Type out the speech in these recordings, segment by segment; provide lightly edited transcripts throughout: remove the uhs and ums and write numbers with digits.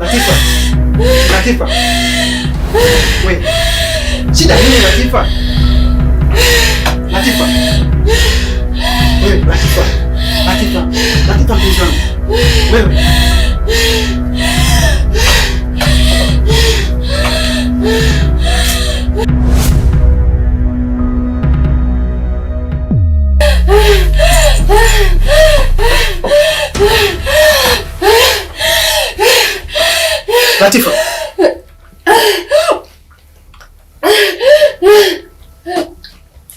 Latifa. Latifa. Wewe. Shida nini Latifa? Latifa. Wewe Latifa. Latifa. Latifa mpenzi wangu. Wewe. Latifa.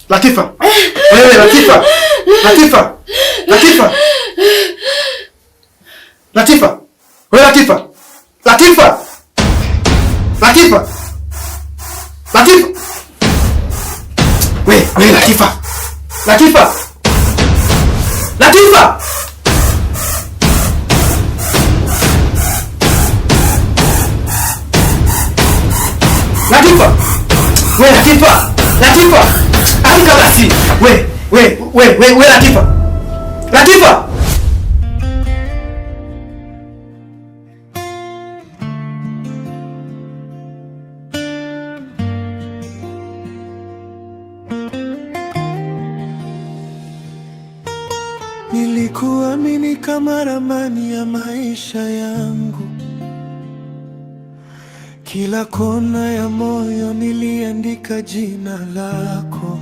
Latifa. Wewe Latifa. Latifa. Latifa. Latifa. Wewe Latifa. Latifa. Latifa. Latifa. Wewe Latifa. Latifa. Latifa. Latifa. Wewe Latifa. Latifa. Amka basi. Wewe Latifa. Latifa. Nilikuamini kama ramani ya maisha yangu. Kila kona ya moyo niliandika jina lako.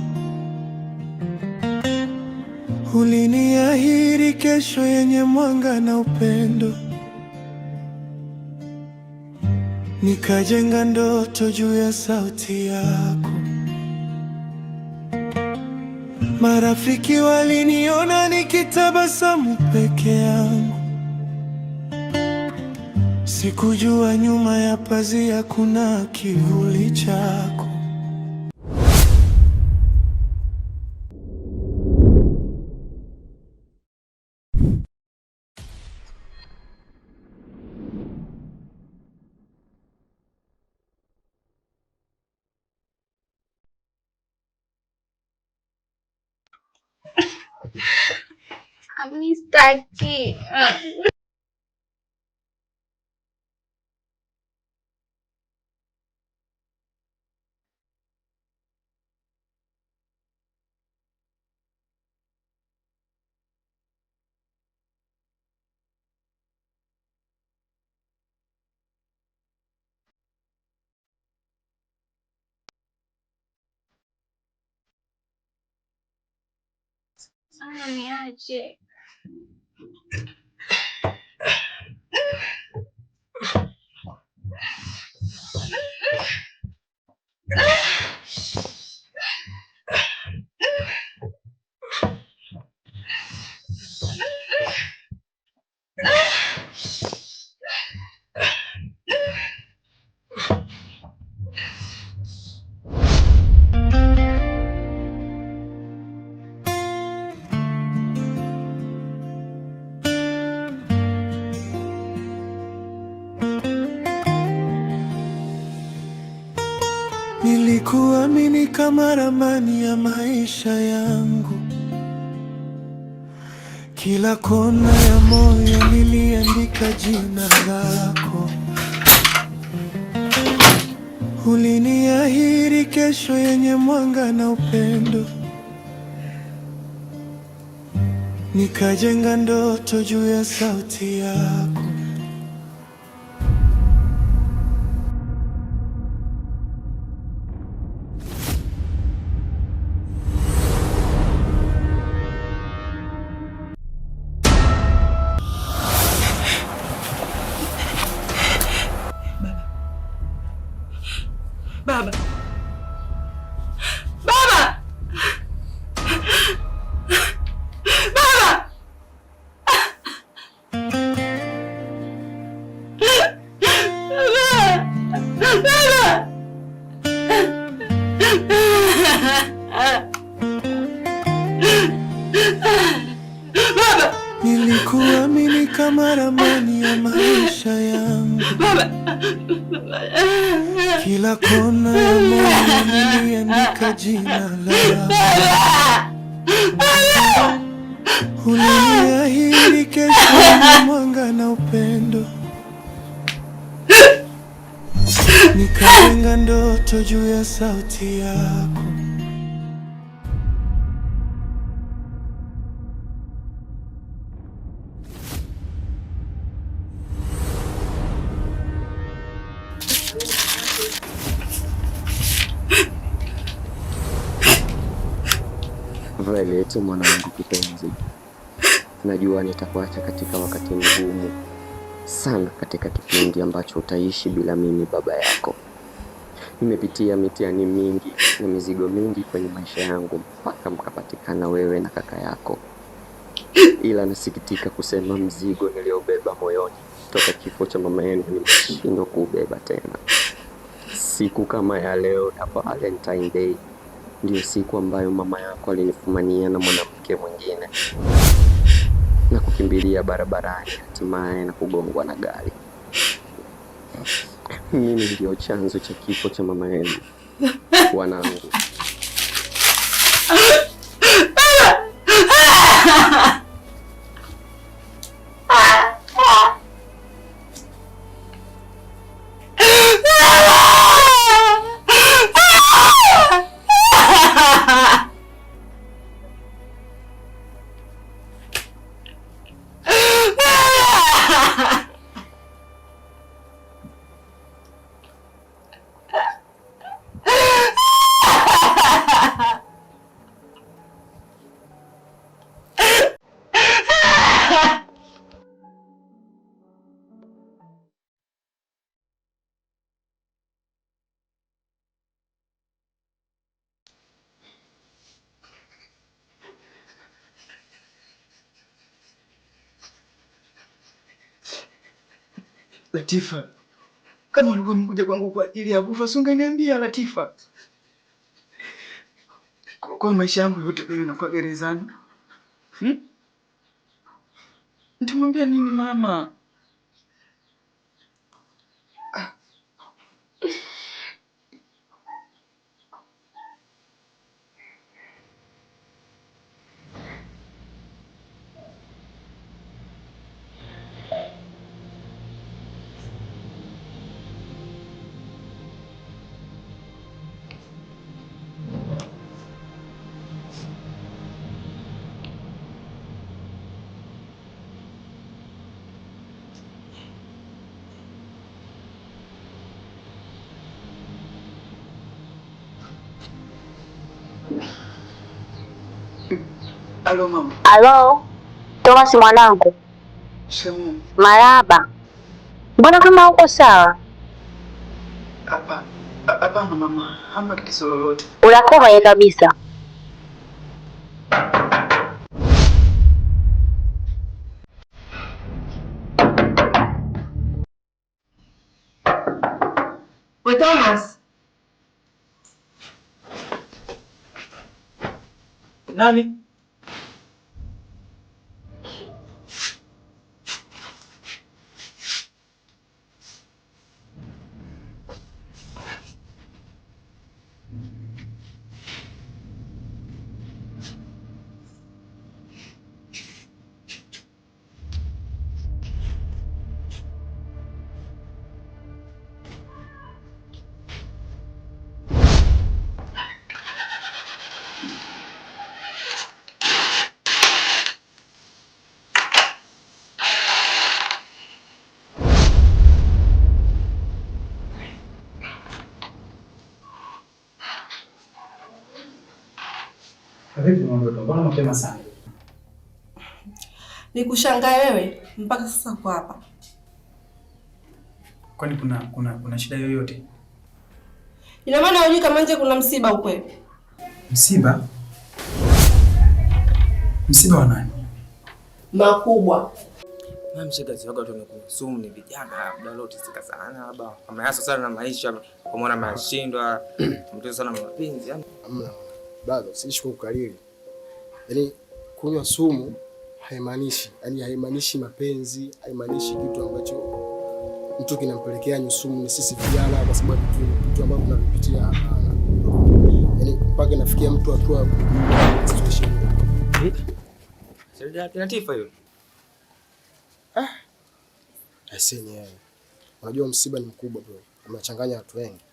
Uliniahidi kesho yenye mwanga na upendo. Nikajenga ndoto juu ya sauti yako. Marafiki waliniona nikitabasamu peke yangu. Sikujua nyuma ya pazia kuna kivuli chako. Amistaki. Sana niache. Nilikuamini kama ramani ya maisha yangu. Kila kona ya moyo niliandika jina lako. Uliniahidi kesho yenye mwanga na upendo. Nikajenga ndoto juu ya sauti yako. Baba. Baba. Baba. Baba. Nilikuamini kama ramani ya maisha yangu. Baba. Kila kona ya moyo niliandika jina lako. Uliniahidi kesho yenye mwanga na upendo. nikajenga ndoto juu ya sauti yako. Violet, mwanangu kipenzi, najua nitakuacha katika wakati mgumu sana, katika kipindi ambacho utaishi bila mimi, baba yako. Nimepitia mitihani mingi na mizigo mingi kwenye maisha yangu mpaka mkapatikana wewe na kaka yako, ila nasikitika kusema mzigo niliobeba moyoni toka kifo cha mama yenu nimeshindwa kuubeba tena. Siku kama ya leo ya Valentine Day ndio siku ambayo mama yako alinifumania na mwanamke mwingine na kukimbilia barabarani, hatimaye na kugongwa na gari. Mimi ndio chanzo cha kifo cha mama yenu, wanangu. Latifa, kama ulikuwa mkuja kwangu kwa ajili ya kufa, si ungeniambia Latifa. Kwa maisha yangu yote mimi nakuwa gerezani. Nitamwambia nini mama? Halo mama. Halo, Thomas mwanangu. Shemu. Marahaba. Mbona kama uko sawa? Hapana mama, hamna tatizo lolote. Unakomaye kabisa. We Thomas. Nani? Mbona mapema sana? Nikushangae wewe mpaka sasa uko hapa. Kwani kuna shida yoyote? Ina maana hujui kama nje kuna msiba ukweli? Msiba? Msiba wa nani? Makubwa. Na mshikaji wako tunakusumu ni vijana muda wote sika sana baba. Ameanza sana na maisha, kwa maana ameshindwa, mtoto sana mapenzi yani. Amna. Bado siishi kwa ukalili. Yaani kunywa sumu haimaanishi mapenzi, haimaanishi kitu ambacho mtu kinampelekea nywe sumu ni sisi vijana, kwa sababu vitu ambavyo tunavipitia hapana. Yaani mpaka nafikia mtu hatua situation. Sasa Latifa hiyo. Aseni yeye. Unajua msiba ni mkubwa bro. amechanganya watu wengi,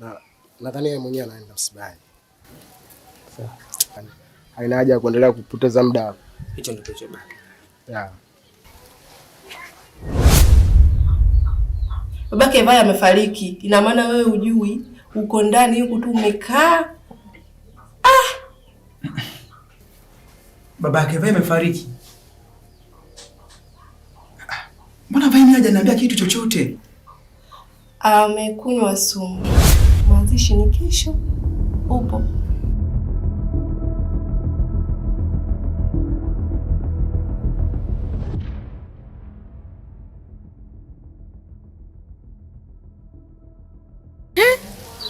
na nadhani yeye mwenyewe anaenda msibani. Sasa haina haja ya kuendelea kupoteza muda. Hicho ndio kilichobaki. Yeah. Babake Vai amefariki. Ina maana wewe hujui, uko ndani huko tu umekaa. Babake Vai amefariki? Mbona Vai mimi hajaniambia kitu chochote? Amekunywa sumu. Mazishi ni kesho. Upo.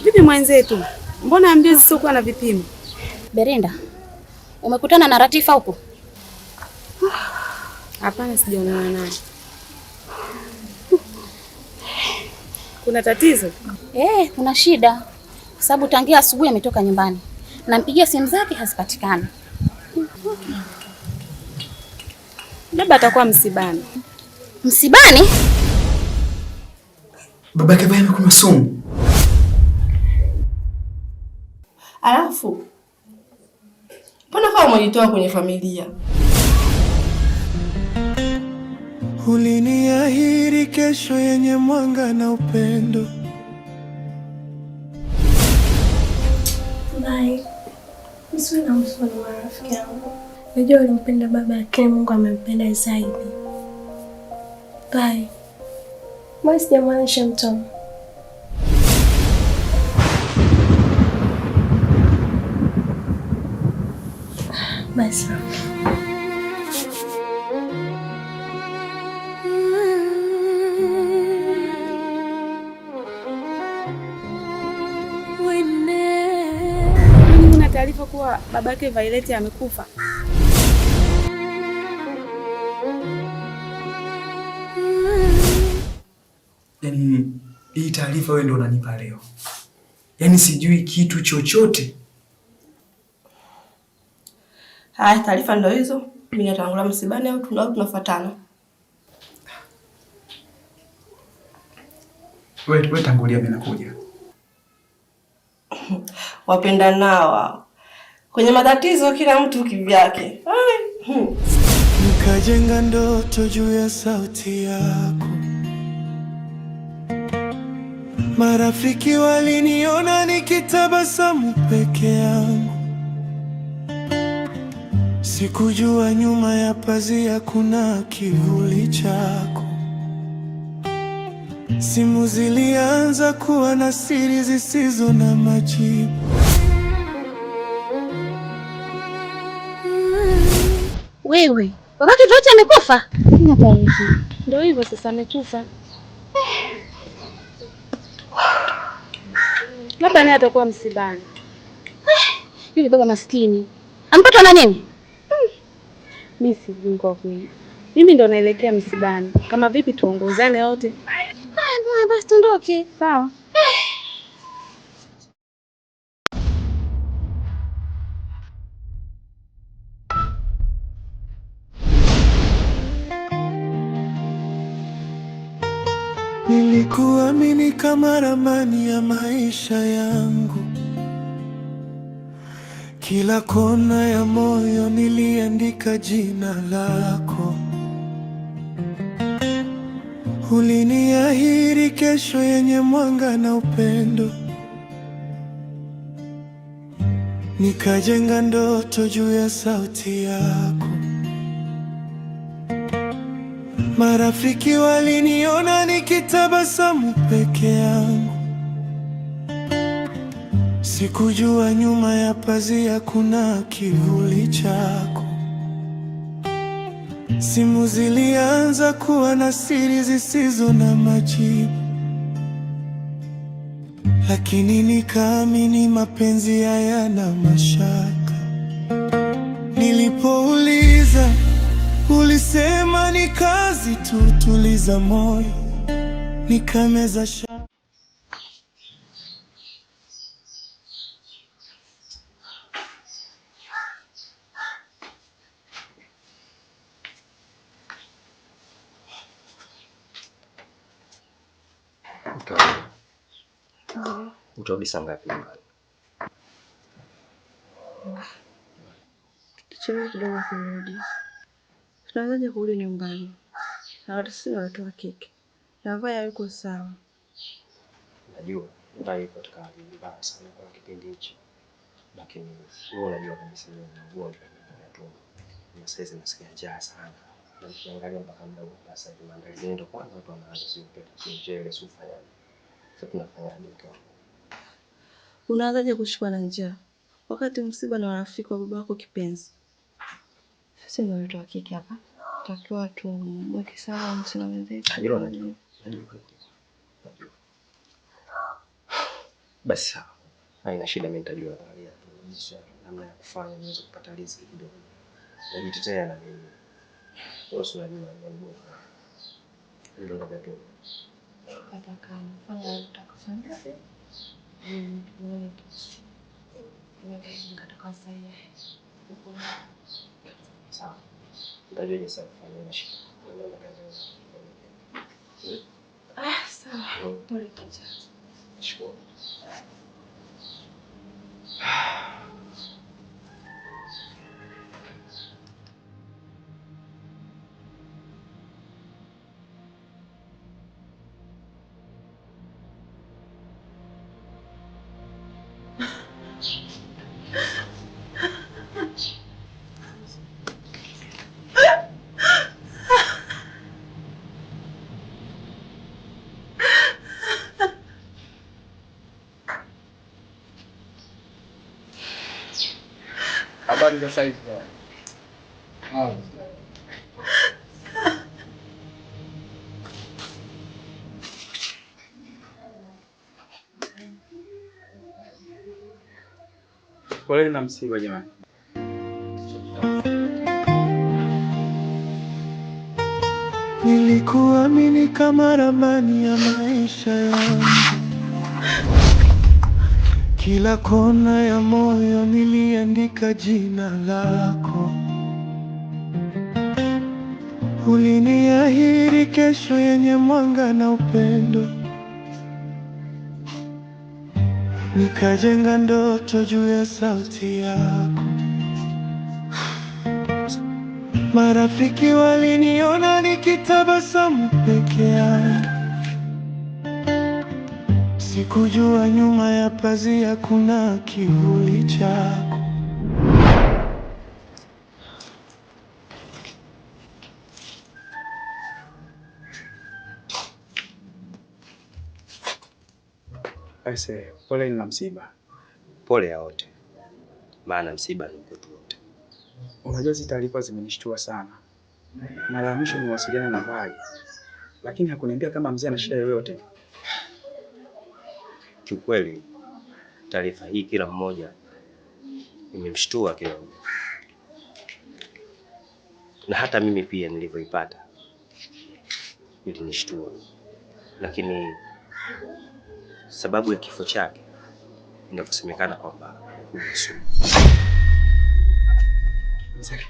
Vipi mwenzetu? Mbona mbio zisizokuwa na vipimo? Berinda, umekutana na Ratifa huko? Hapana, sijaonana naye. Kuna tatizo? Kuna shida. Kwa sababu tangia asubuhi ametoka nyumbani. Nampigia simu zake hazipatikani. Labda atakuwa msibani. Msibani? Babake Vai amekunywa sumu. Alafu mbona kama umejitoa kwenye familia? Uliniahidi kesho yenye mwanga na upendo. Vai, mimi na msoni wa rafiki yangu. Najua ulimpenda baba, lakini Mungu amempenda zaidi. Vai, mbona sijamaanisha mtoto? Basi. Nina taarifa kuwa babake Violet amekufa. Yaani hii taarifa wewe ndio unanipa leo. Yaani sijui kitu chochote. Haya, taarifa ndio hizo. Mimi natangulia msibani au tunafuatana? Wewe tangulia, mimi nakuja. Wapenda nao. Kwenye matatizo kila mtu kivyake. Nikajenga ndoto juu ya sauti yako. Marafiki waliniona nikitabasamu peke yangu. Sikujua nyuma ya pazia kuna kivuli chako. Simu zilianza kuwa na siri zisizo na majibu. Wewe, babake Violet amekufa? Ndio hivyo sasa, amekufa. Labda naye atakuwa msibani. Yule baba maskini amepatwa na nini? Mimi sijui kwa kweli. Mimi ndo naelekea msibani. Kama vipi tuongozane wote? Basi tuondoke. Sawa. Nilikuamini kama ramani ya maisha yangu. Kila kona ya moyo niliandika jina lako. Uliniahidi kesho yenye mwanga na upendo. Nikajenga ndoto juu ya sauti yako. Marafiki waliniona nikitabasamu peke yangu. Sikujua nyuma ya pazia kuna kivuli chako. Simu zilianza kuwa na siri zisizo na majibu. Lakini nikaamini mapenzi hayana mashaka. Nilipouliza ulisema ni kazi tu, tuliza moyo, nikameza shaka. Utarudi saa ngapi nyumbani? Tuchelewe kidogo kurudi. Tunawezaje kurudi nyumbani? Na hata sisi watoto wa kike. Na Vai yuko sawa. Najua Vai yuko katika hali mbaya sana kwa kipindi hichi. Lakini wewe unajua kabisa yeye ana ugonjwa wa tumbo. Na sasa nasikia njaa sana. Na nikiangalia mpaka muda huu sasa hivi maandalizi ndio kwanza watu wanaanza si mchele si ufanyaje. Sasa tunafanyaje kwa? Unaanzaje kushikwa na njaa? Wakati msiba na marafiki wa baba wako kipenzi. Sisi ndio watoto wa kike hapa. Tutakiwa tumweke sawa msina wenzetu. Hilo najua. Basi sawa. Haina shida, mimi nitajua hali yake. Namna ya kufanya niweze kupata riziki kidogo. Najitetea na mimi. Bosi unajua mambo. Ndio ndio tu. Ataka fanya utakufanya. Wewe unataka sasa. Sawa. Nitajua jinsi ya kufanya na shida. Sawa. Pole kidogo. Shukuru. Habari za saizi. Pole na msiba jamani. Nilikuamini kama ramani ya maisha yangu. Kila kona ya moyo niliandika jina lako. Uliniahidi kesho yenye mwanga na upendo. Nikajenga ndoto juu ya sauti yako. Marafiki waliniona nikitabasamu peke yangu. Sikujua nyuma ya pazia kuna kivuli chako. Aise, pole na msiba. Pole ya wote. Maana msiba ni kwetu wote. Unajua hizi taarifa zimenishtua sana. Mara ya mwisho niwasiliana na Vai, lakini hakuniambia kama mzee ana shida yoyote. Kiukweli taarifa hii kila mmoja imemshtua kidogo. Na hata mimi pia nilivyoipata ilinishtua. Lakini sababu ya kifo chake inasemekana kwamba ni sumu.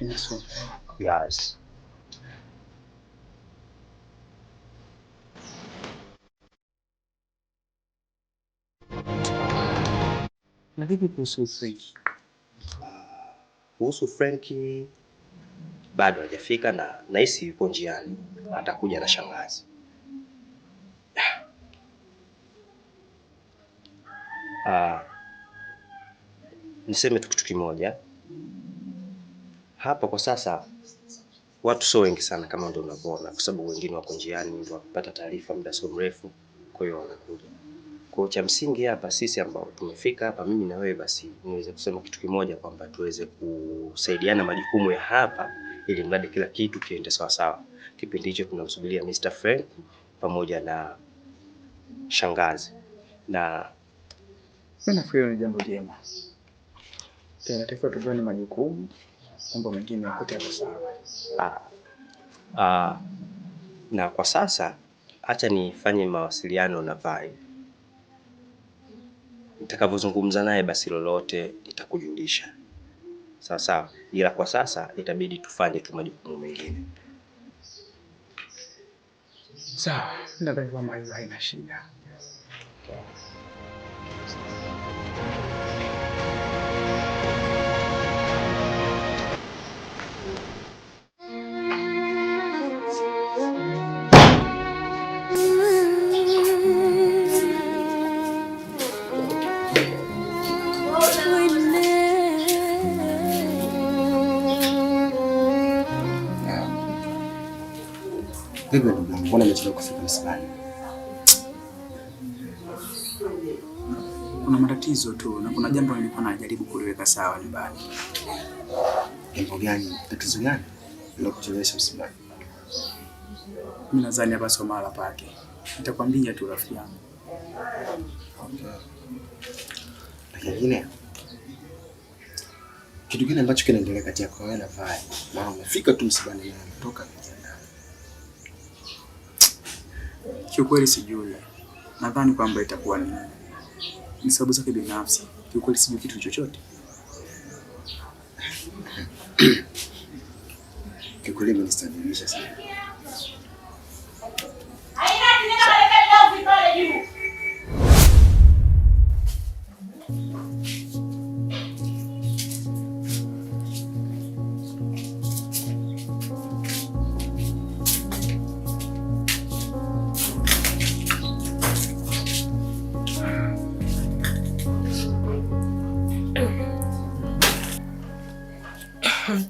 Ni sumu. Yes. Na vipi kuhusu Franki? Kuhusu Franki bado hajafika na nahisi yupo njiani. Atakuja na shangazi. Niseme tu kitu kimoja. Hapa kwa sasa watu sio wengi sana kama ndio unavyoona, kwa sababu wengine wako njiani ndio wapata taarifa muda sio mrefu, kwa hiyo wanakuja. Kwa cha msingi hapa sisi ambao tumefika hapa, mimi na wewe, basi niweze kusema kitu kimoja kwamba tuweze kusaidiana majukumu ya hapa ili mradi kila kitu kiende sawa sawa. Kipindi hicho tunamsubiria Mr. Frank pamoja na shangazi. Na mimi nafikiri ni jambo jema. Tena takiwa tujue ni majukumu, mambo mengine yote yako sawa. Na kwa sasa acha nifanye mawasiliano na Vai. Nitakapozungumza naye basi lolote nitakujulisha. Sawa sawa. Ila kwa sasa itabidi tufanye tu majukumu mengine. Sawa, nadhani kwamba haina shida. Vipi ndugu yangu, mbona umechelewa kufika msibani? Kuna matatizo tu na kuna jambo nilikuwa najaribu kuliweka sawa nyumbani. Jambo gani? Tatizo gani lilokuchelewesha msibani? Mimi nadhani hapa sio mahala pake. Nitakwambia tu rafiki yangu. Okay. Lakini kitu gani ambacho kinaendelea kati yako wewe na Vai? Maana umefika tu msibani na kutoka vijana. Kiukweli sijui. Nadhani kwamba itakuwa ni sababu zake binafsi. Kiukweli sijui kitu chochote. Kiukweli mnistahilisha sana.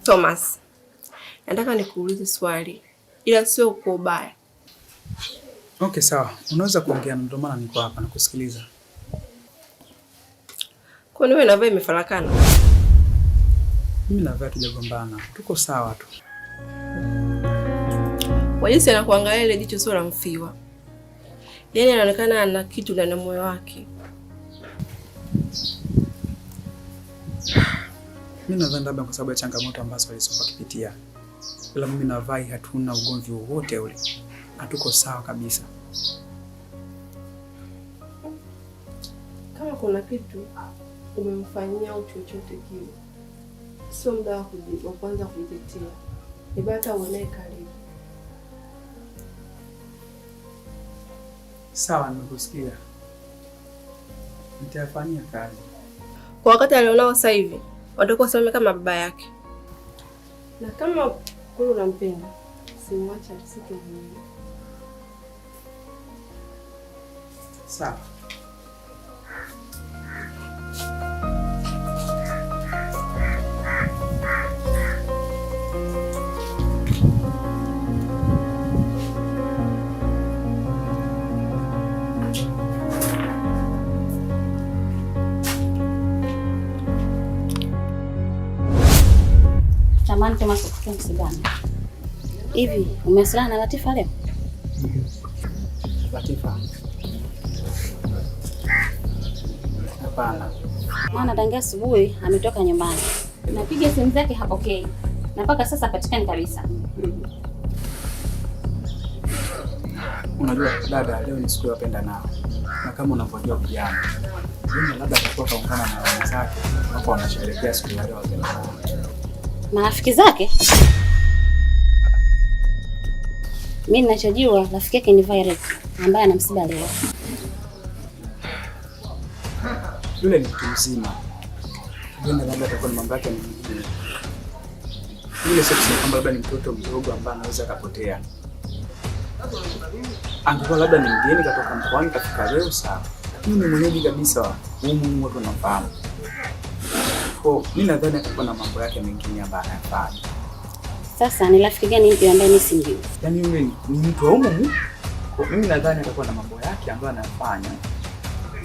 Thomas, nataka nikuulize swali ila sio kwa ubaya. Okay, sawa. Unaweza kuongea, ndio maana niko hapa na kusikiliza. Kwani wewe na Vai imefarakana? Mimi na Vai tujagombana. Tuko sawa tu. Wajisi anakuangalia ile jicho sio la mfiwa. Yaani anaonekana ana kitu ndani ya moyo wake. Mimi nadhani labda kwa sababu ya changamoto ambazo alizokuwa akipitia. Ila mimi na Vai hatuna ugomvi wowote ule. Hatuko sawa kabisa. Kama kuna kitu umemfanyia au chochote kile, sio muda wa kuanza kujitetea. Ni bata uone karibu. Sawa, nimekusikia. Nitafanyia kazi. Kwa wakati alionao sasa hivi, watakuwa sema kama baba yake. Na kama kweli unampenda, simwache asike mwenyewe. Sawa. Tamani kama sikufika msibani. Hivi, umewasiliana na Latifa leo? Latifa? Hapana. Maana tangia asubuhi ametoka nyumbani. Napiga simu zake hapokei. Na mpaka sasa hapatikani kabisa. Unajua dada, leo ni siku ya wapenda nao. Na kama unavyojua vijana, mimi labda atakuwa kaungana na wenzake hapo wanasherehekea siku ya leo wapenda nao. Marafiki zake? Mimi ninachojua rafiki yake ni Violet ambaye ana msiba leo. Yule ni mtu mzima. Yule labda atakuwa na mambo yake mengine. Yule sio kwamba labda ni mtoto mdogo ambaye anaweza kapotea. Angekuwa labda ni mgeni katoka mkoani kafika leo sawa. Mimi ni mwenyeji kabisa. Humu watu wanafahamu. Mimi nadhani atakuwa na mambo yake mengine ambayo anafanya. Sasa ni rafiki gani mpi ambaye mimi simjui? Yaani yule ni mtu wa humu. Mimi nadhani atakuwa na mambo yake ambayo anafanya.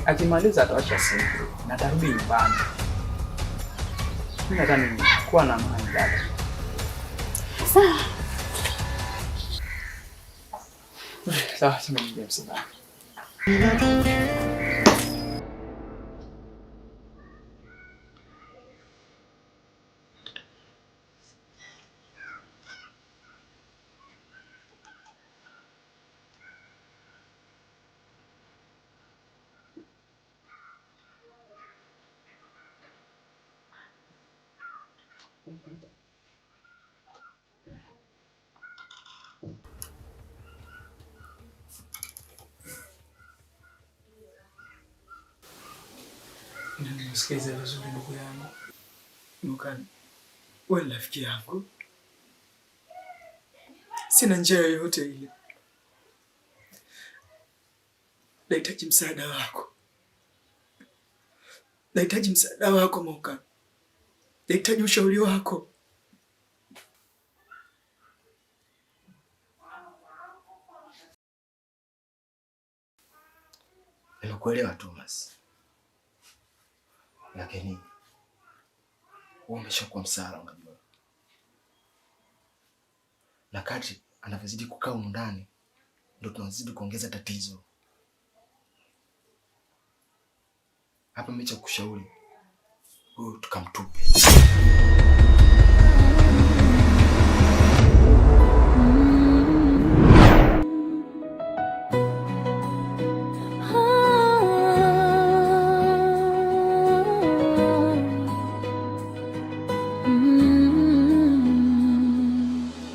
Akimaliza ataacha simu na atarudi nyumbani. Mimi nadhani kuwa na amani dada. Sawa. Sawa, sema ndio msibani. Nisikilize vizuri ndugu yangu. Mukani, wewe ni rafiki yangu. Sina njia yoyote ile. Nahitaji msaada wako. Nahitaji msaada wako Mukani. Nahitaji ushauri wako. Nimekuelewa Thomas. Lakini wewe umeshakuwa msala unajua. Na kadri anavyozidi kukaa huko ndani ndio tunazidi kuongeza tatizo. Hapa mimi cha kushauri wewe tukamtupe.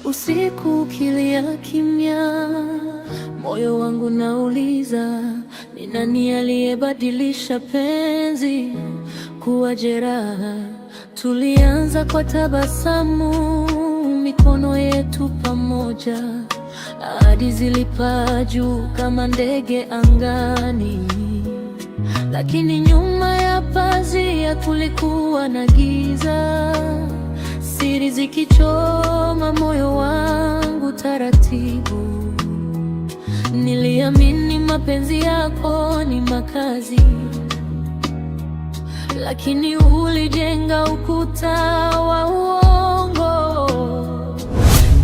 Usiku kilia kimya, moyo wangu nauliza, ni nani aliyebadilisha penzi kuwa jeraha? Tulianza kwa tabasamu, mikono yetu pamoja, ahadi zilipaa juu kama ndege angani, lakini nyuma ya pazia kulikuwa na giza, siri zikichoma moyo wangu taratibu. Niliamini mapenzi yako ni makazi, lakini ulijenga ukuta wa uongo.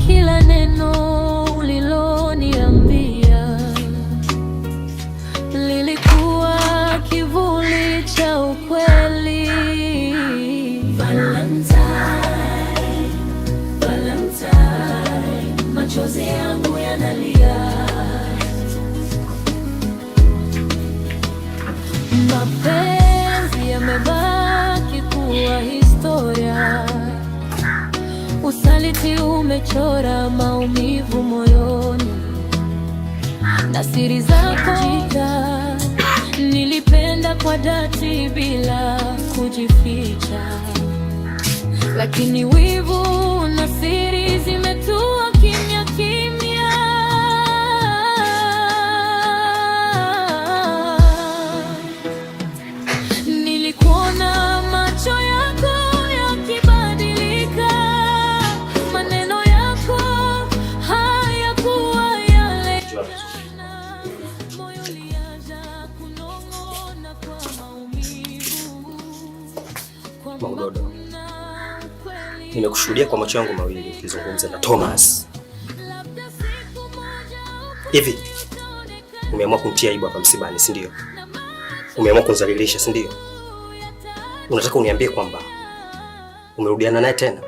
Kila neno uliloniambia lilikuwa kivuli cha ukweli. Valentine, machozi yangu yanalia. Mapenzi yamebaki kuwa historia. Usaliti umechora maumivu moyoni, na siri zako nilipenda kwa dhati bila kujificha, lakini wivu na siri zimetua kimya kimya. Nilikuona macho yako yakibadilika, maneno yako hayakuwa yale tena, moyo ulianza kunong'ona kwa maumivu. Maudodo, nimekushuhudia kwa macho yangu mawili ukizungumza na Thomas. Hivi umeamua kumtia aibu hapa msibani, si ndio? Umeamua kunizalilisha, si ndio? Unataka uniambie kwamba umerudiana naye tena?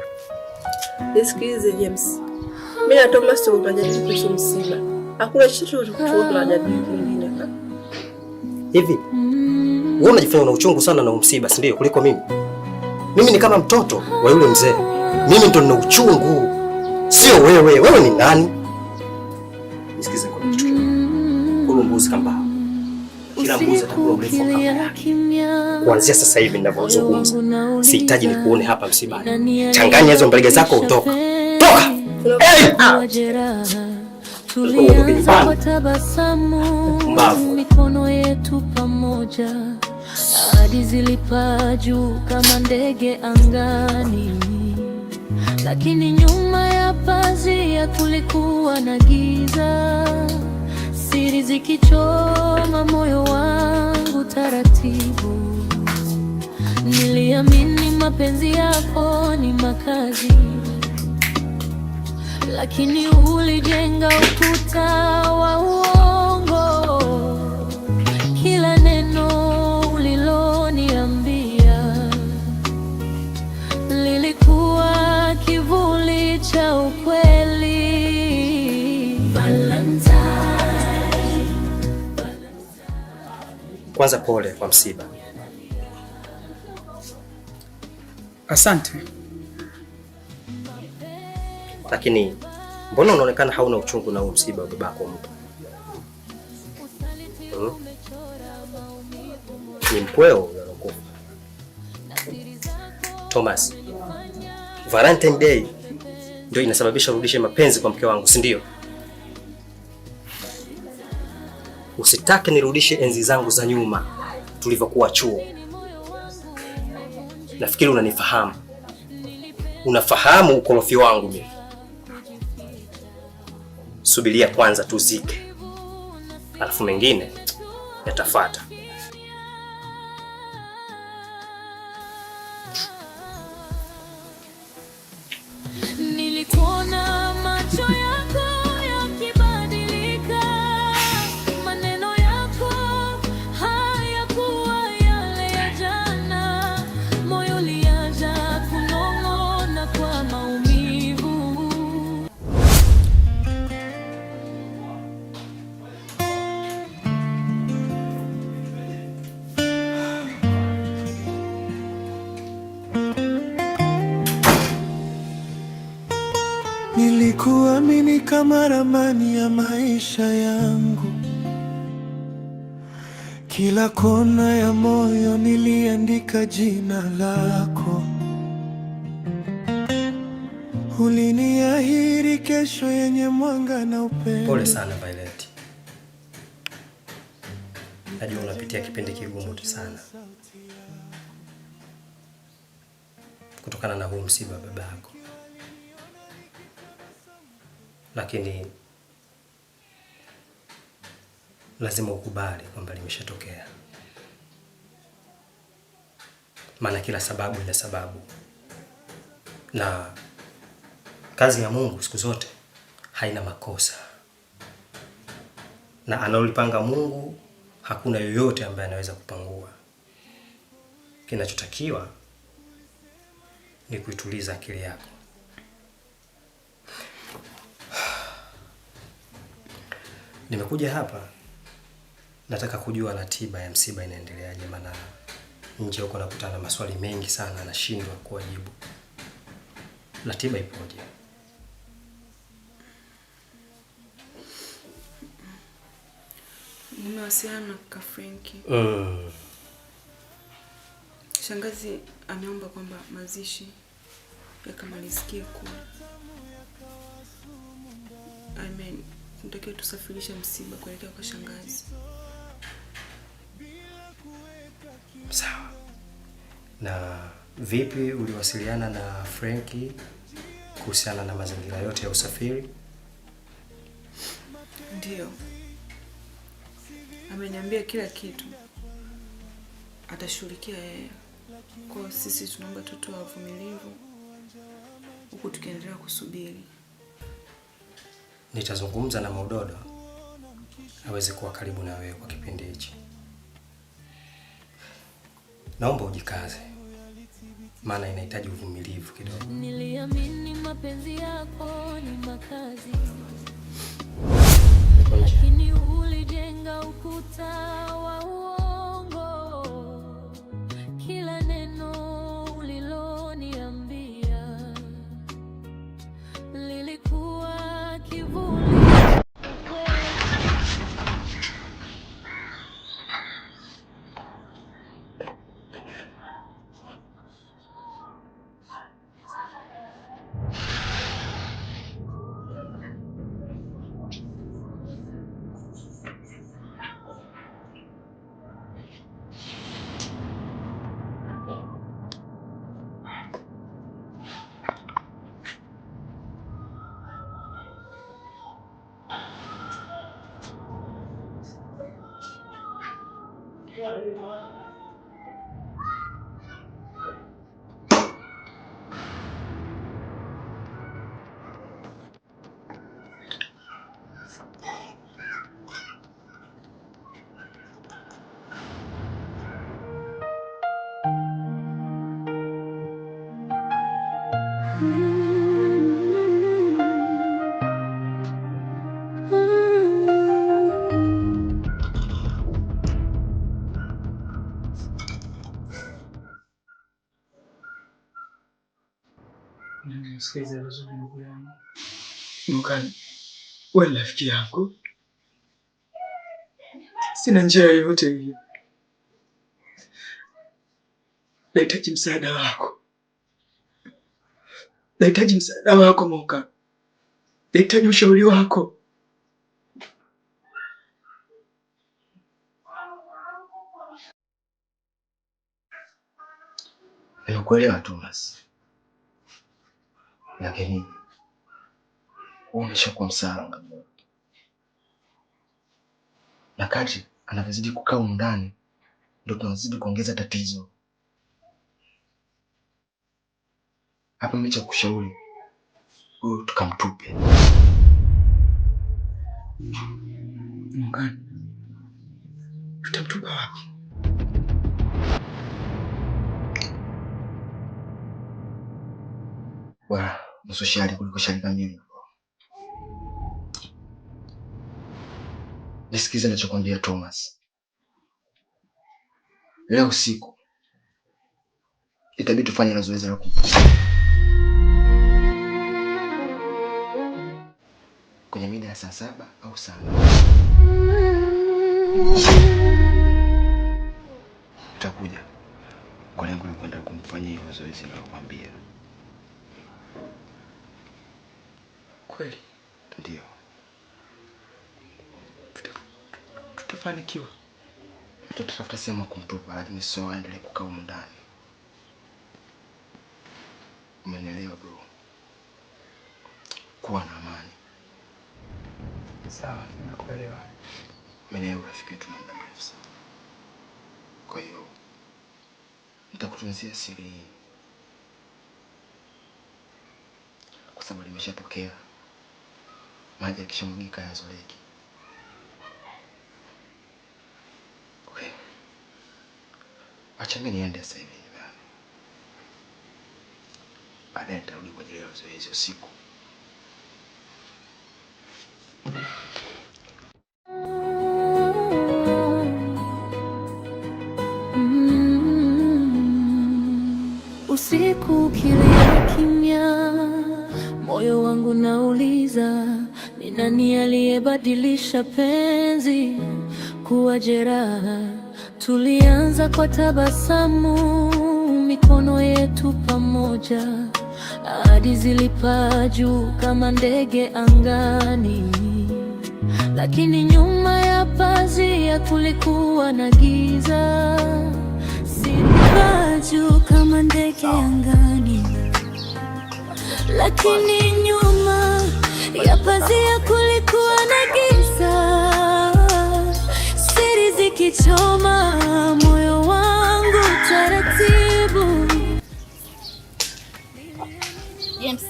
Nisikilize James. Mimi na Thomas tunajadili kuhusu msiba. Hakuna chochote tunajadili kingine. Hivi wewe unajifanya una uchungu sana na msiba, si ndio, kuliko mimi? Mimi ni kama mtoto wa yule mzee. Mimi ndo nina uchungu, sio wewe. Wewe ni nani? Nisikize kwa kitu kimoja. Kuna mbuzi kamba. Kila mbuzi atakula urefu wa kamba yake. Kuanzia sasa hivi ninavyozungumza, sihitaji nikuone hapa msibani. Changanya hizo mbelege zako utoka. Toka! Tulianza kwa tabasamu, mikono yetu pamoja, ahadi zilipaa juu kama ndege angani, lakini nyuma ya pazia kulikuwa na giza, siri zikichoma moyo wangu taratibu. Niliamini mapenzi yako ni makazi, lakini ulijenga ukuta wa uongo. Kila neno uliloniambia lilikuwa kivuli cha ukweli. Valentine. Kwanza pole kwa msiba. Asante. Lakini mbona unaonekana hauna uchungu na huu msiba wa babako mtu? Ni mkweo yalokufa. Thomas, Valentine Day ndio inasababisha urudishe mapenzi kwa mke wangu, si ndio? Usitake nirudishe enzi zangu za nyuma tulivyokuwa chuo. Nafikiri unanifahamu. Unafahamu ukorofi wangu mimi. Subiria kwanza tuzike, alafu mengine yatafuata. Nilikuona macho yako yakibadilika, maneno yako hayakuwa yale ya jana, moyo ulianza kunong'ona kwa maumivu. Nilikuamini kama ramani ya maisha yangu, kila kona ya moyo niliandika jina lako. Uliniahidi kesho yenye mwanga na upendo. Pole sana Violet. Najua unapitia kipindi kigumu sana kutokana na huu msiba wa baba yako. Lakini lazima ukubali kwamba limeshatokea. Maana kila sababu ina sababu. Na kazi ya Mungu siku zote haina makosa. Na analolipanga Mungu hakuna yoyote ambaye anaweza kupangua. Kinachotakiwa ni kuituliza akili yako. Nimekuja hapa nataka kujua ratiba ya msiba inaendeleaje, maana nje huko nakutana maswali mengi sana nashindwa kuwajibu. Ratiba ipoje? Nimewasiliana na kaka Frankie. Shangazi ameomba kwamba mazishi yakamalizikie kule. Tunatakiwa tusafirisha msiba kuelekea kwa shangazi. Sawa. Na vipi uliwasiliana na Frankie kuhusiana na mazingira yote ya usafiri? Ndio. Ameniambia kila kitu atashughulikia yeye. Kwa sisi tunaomba tutoe uvumilivu huku tukiendelea kusubiri. Nitazungumza na Maudodo aweze kuwa karibu na wewe kwa kipindi hichi. Naomba ujikaze, maana inahitaji uvumilivu kidogo. Niliamini mapenzi yako ni makazi, lakini ulijenga ukuta wa uongo. Kila neno uliloniambia lilikuwa kivuli. Sikiliza vizuri ndugu yangu. Mkani, wewe ni rafiki yangu. Sina njia yoyote ile. Nahitaji msaada wako. Nahitaji msaada wako Moka. Nahitaji ushauri wako. Nimekuelewa Thomas. Lakini umeshakuwa msanga. Na kadri anavyozidi kukaa ndani ndio tunazidi kuongeza tatizo. Hapa mimi cha kushauri huyu tukamtupe. Mungani. Tutamtupa wapi? Bwana, nusu shari kuliko shari kamili. Nisikize ninachokwambia Thomas. Leo usiku itabidi tufanye na zoezi la kwenye mida ya saa 7 au saa 8. Utakuja kwa lengo la kwenda kumfanyia hiyo zoezi niliyokuambia. Kweli? Ndio. Tutafanikiwa. Tutatafuta sehemu kumtupa, lakini sio aendelee kukaa huko ndani. Umenielewa bro? Kuwa na amani. Sawa, nimekuelewa. Mimi rafiki yetu muda mrefu sana. Kwa hiyo nitakutunzia siri hii. Kwa sababu limeshatokea. Maji yakishamwagika yazoleki. Okay. Acha mimi niende sasa hivi nyumbani. Baadaye nitarudi kwa ajili ya zoezi usiku. Usiku ukilia kimya, moyo wangu nauliza, ni nani aliyebadilisha penzi kuwa jeraha? Tulianza kwa tabasamu, mikono yetu pamoja, ahadi zilipaa juu kama ndege angani, lakini nyuma ya pazia kulikuwa na giza. Zilipaa juu kama ndege angani, lakini nyuma ya pazia kulikuwa na giza. Siri zikichoma moyo wangu taratibu. James.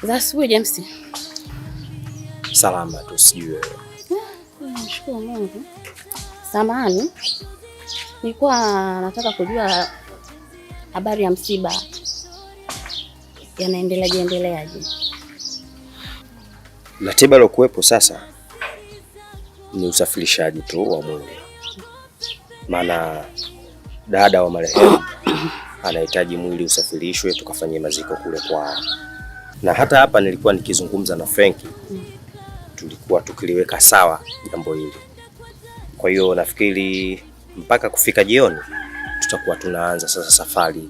Za asubuhi James. Salama tu, sijui wewe. Nashukuru Mungu. Samahani. Nilikuwa nataka kujua habari ya msiba. Yanaendeleaje? Ratiba iliyokuwepo sasa ni usafirishaji tu wa mwili. Maana dada wa marehemu anahitaji mwili usafirishwe tukafanyie maziko kule kwao. Na hata hapa nilikuwa nikizungumza na Frankie. Tulikuwa tukiliweka sawa jambo hili. Kwa hiyo nafikiri mpaka kufika jioni tutakuwa tunaanza sasa safari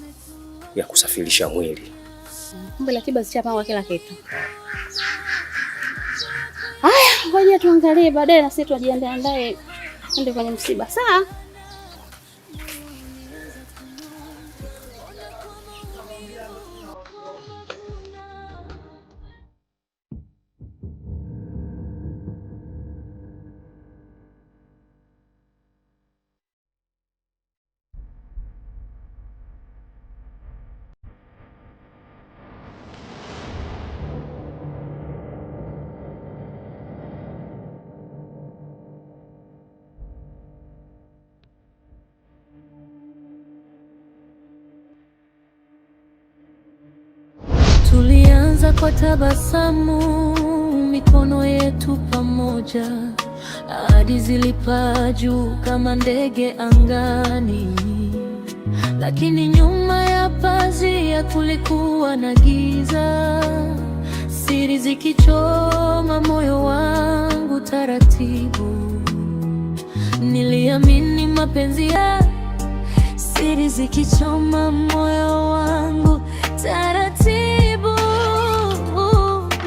ya kusafirisha mwili. Kumbe ratiba zishapangwa kila kitu. Haya, ngoja tuangalie baadaye na sisi tujiandae ndio kwenye msiba. Sawa? Tulianza kwa tabasamu, mikono yetu pamoja, ahadi zilipaa juu kama ndege angani, lakini nyuma ya pazia kulikuwa na giza. Siri zikichoma moyo wangu taratibu. Niliamini mapenzi siri zikichoma moyo wangu taratibu.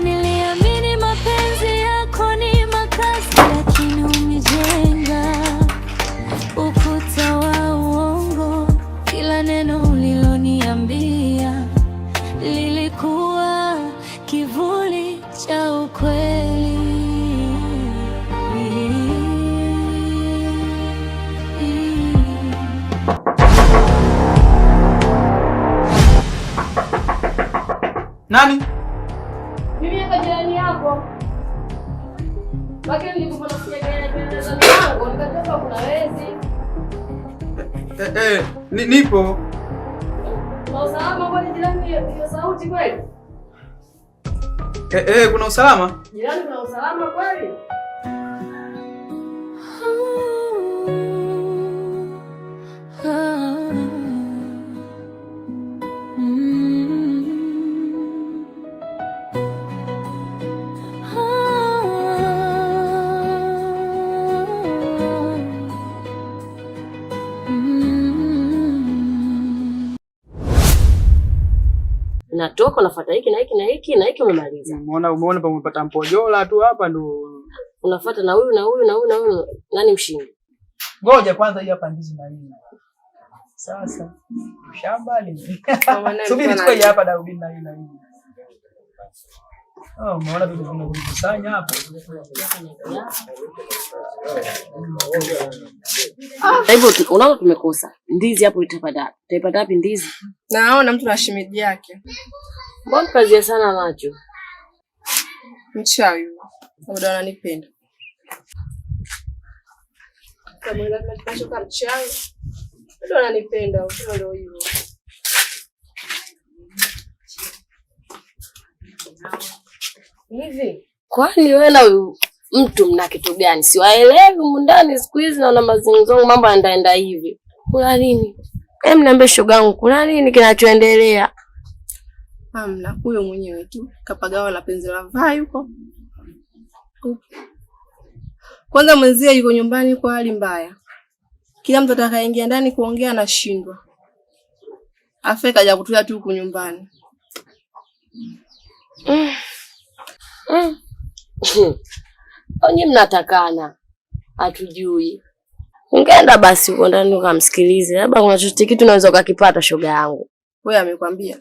Niliamini mapenzi yako ni makazi, lakini umejenga ukuta wa uongo. Kila neno uliloniambia lilikuwa kivuli cha ukweli. Nani? Mimi hapa jirani yako. Lakini nilikuwa nasikia kelele za mlango, nikatoka kuna wezi. Nipo. Kuna usalama kweli jirani, hiyo sauti kweli? Kuna usalama? Jirani kuna usalama kweli? Natoka unafuata hiki na hiki na hiki na hiki umemaliza. Umeona pamepata mpojola tu hapa ndo. Unafuata na huyu na huyu na huyu na huyu. Nani mshindi? Ngoja kwanza hii hapa ndizi na hii. Sasa shamba ni. Subiri tukue hapa Daudi na hii na hii. Umeona vitu vinakusanya hapa. Hivyo unaona tumekosa. Ndizi hapo itapata. Utaipata wapi ndizi? Naona mtu na shimeji yake. Mbona kazi sana macho? Mchawi. Ndio ananipenda. Kama ile tunashoka mchawi. Ndio ananipenda, ndio hivyo. Hivi, kwani wewe na mtu mna kitu gani? Siwaelewi mundani siku hizi naona mazungumzo mambo yanaenda hivi. Kuna nini? Niambie shogangu, kuna nini kinachoendelea? Hamna, huyo mwenyewe tu kapagawa na penzi la vai huko. Kwanza mwenzie yuko nyumbani kwa hali mbaya. Kila mtu atakaingia ndani kuongea anashindwa. Afa kaja kutulia tu huko nyumbani. Onye mnatakana. Hatujui. Ungeenda basi uko ndani ukamsikilize. Labda kuna chochote kitu unaweza ukakipata shoga yangu. Wewe amekwambia?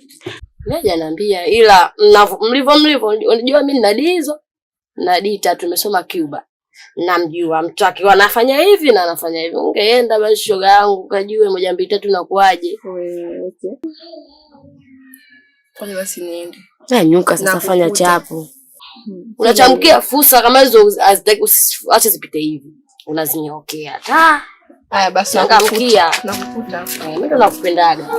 Mimi hajaniambia ila mlivyo unajua mimi nina dizo. Na dita tumesoma Cuba. Namjua mtu akiwa anafanya hivi na anafanya hivi. Ungeenda basi shoga yangu ukajue moja mbili tatu na kuaje. Wewe. Kwa basi niende. Nyuka sasa fanya chapo. Unachamkia fursa kama hizo acha zipite hivi. Unazinyokea. Haya basi nakamkia. Nakukuta. Mimi ndo nakupendaga.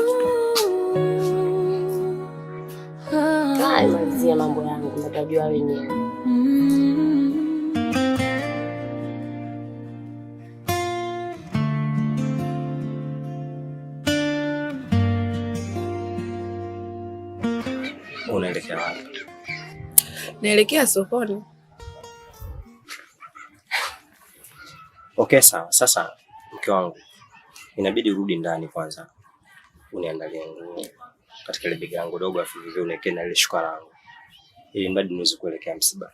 Mazia mambo yangu natajua wenyewe. Unaelekea wapi? Naelekea sokoni. Okay, sawa. Sasa mke wangu, inabidi urudi ndani kwanza. Uniandalie nguo katika ile begi yangu dogo afu vivyo unaweke na ile shuka langu. Ili mbadi niweze kuelekea msibani.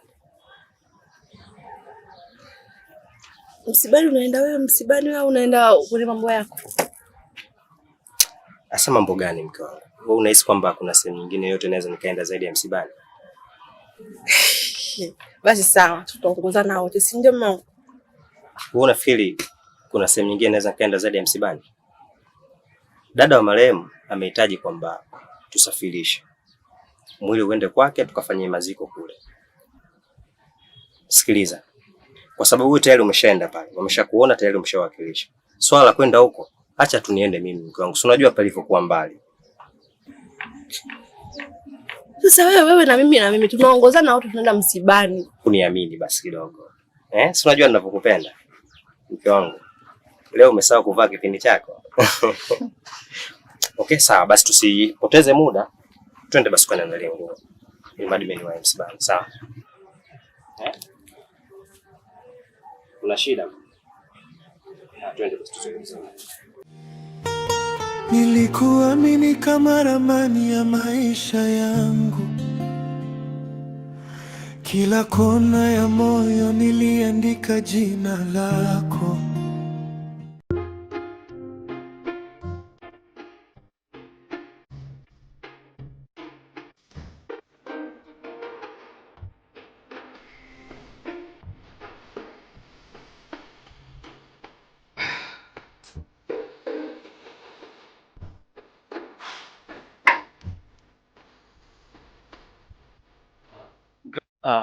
Msibani unaenda wewe msibani au unaenda kwenye mambo yako? Asa mambo gani mke wangu? Wewe unahisi kwamba kuna sehemu nyingine yote naweza nikaenda zaidi ya msibani? Basi sawa, tutaongozana wote, si ndio mama? Wewe unafikiri kuna sehemu nyingine naweza nikaenda zaidi ya msibani? Dada wa marehemu amehitaji kwamba tusafirishe mwili uende kwake tukafanyie maziko kule. Sikiliza. Kwa sababu wewe tayari umeshaenda pale, wameshakuona tayari, umeshawakilisha. Swala la kwenda huko, acha tuniende mimi mke wangu. Si unajua palipokuwa mbali. Sasa wewe na mimi tunaongozana wote tunaenda msibani. Uniamini basi kidogo. Si unajua ninapokupenda. Mke wangu. Leo umesahau kuvaa kipindi chako. Okay, sawa basi tusipoteze muda. Twende basi kwa nani nguo. Ni madimeni wa msibani, sawa? Kuna shida? Twende basi tuzungumze. Nilikuamini kama ramani ya maisha yangu. Kila kona ya moyo niliandika jina lako.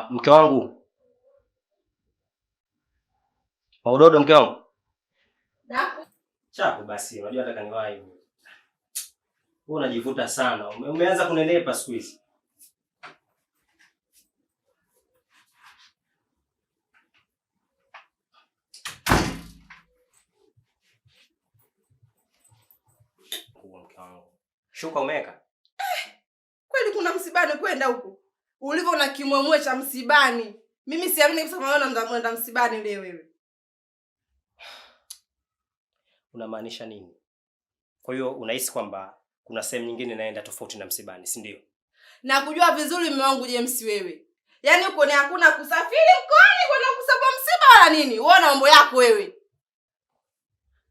Mke wangu. Maudodo mke wangu. Chapo basi, unajua nataka niwahi. Wewe unajivuta sana. Umeanza kunenepa siku hizi. Mke wangu. Shuka umeka? Kweli kuna msibani kwenda huko? Ulivyo na kimwemwe cha msibani. Mimi siamini kusema wewe unamwenda msibani leo wewe. Unamaanisha nini? Kwa hiyo unahisi kwamba kuna sehemu nyingine naenda tofauti na msibani, si ndio? Na kujua vizuri mume wangu James wewe. Yaani uko ni hakuna kusafiri mkoani kwenda kusaba msiba wala nini? Uona mambo yako wewe.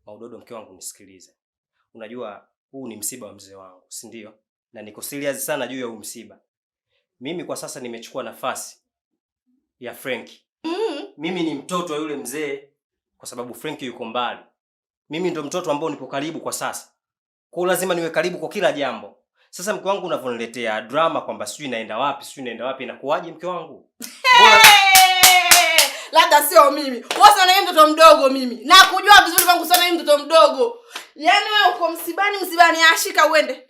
Maudodo mke wangu nisikilize. Unajua huu ni msiba wa mzee wangu, si ndio? Na niko serious sana juu ya huu msiba. Mimi kwa sasa nimechukua nafasi ya Frankie. Mimi ni mtoto wa yule mzee kwa sababu Frankie yuko mbali. Mimi ndo mtoto ambao nipo karibu kwa sasa. Kwa lazima niwe karibu kwa kila jambo. Sasa mke wangu unavoniletea drama kwamba sijui naenda wapi, inakuaje mke wangu? Labda sio mimi. Wewe sana yeye mtoto mdogo mimi. Na kujua vizuri kwangu sana yeye mtoto mdogo. Yaani wewe uko msibani ashika uende.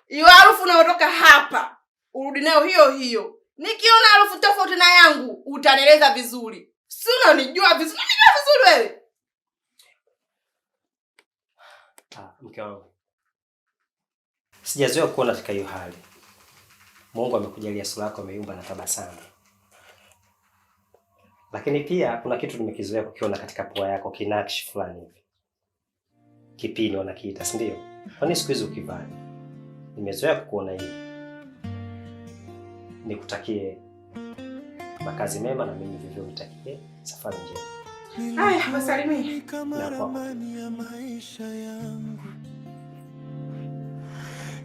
Hiyo harufu unaotoka hapa, urudi nayo hiyo. Nikiona harufu tofauti na yangu, utanieleza vizuri. Si unanijua vizuri, wewe. Mke wangu. Sijazoea kuona katika hiyo hali. Mungu amekujalia sura yako imeyumba na tabasamu. Lakini pia kuna kitu nimekizoea kukiona katika pua yako, kinakshi fulani hivi. Kipini wanakiita, si ndio? Kwani siku hizo ukivaa? Nimezoea kukuona hivi. Nikutakie makazi mema na mimi vivyo nitakie safari njema. Haya, wasalimie. Kama ramani ya maisha yangu.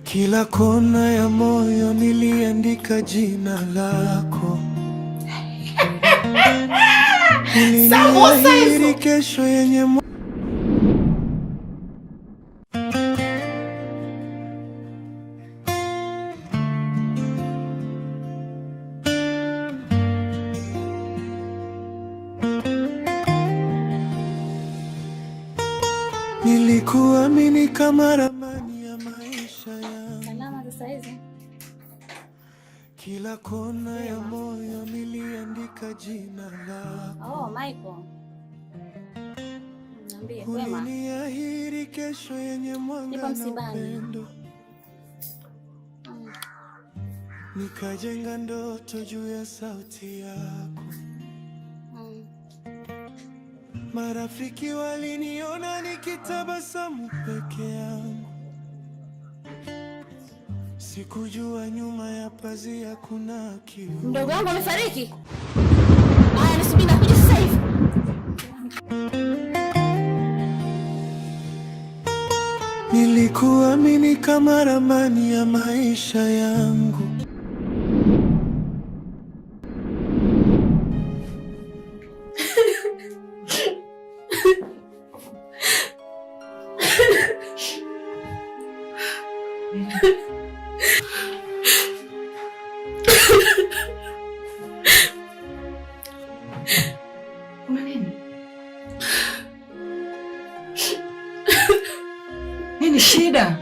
Kila kona ya moyo niliandika jina lako. Niliahidi kesho yenye nilikuamini kama ramani ya maisha yangu. Salama sasa hizi. Kila kona ya moyo niliandika jina lako. Oh, Michael. Niambie kwema. Niliahidi kesho yenye mwanga na upendo. Nikajenga ndoto juu ya sauti yako. Marafiki waliniona nikitabasamu peke yangu. Sikujua nyuma ya pazia kuna kiu. Mdogo wangu amefariki. Haya, nisubiri nakuja sasa hivi. Nilikuamini kama ramani ya maisha yangu. Kuna nini? Nini shida?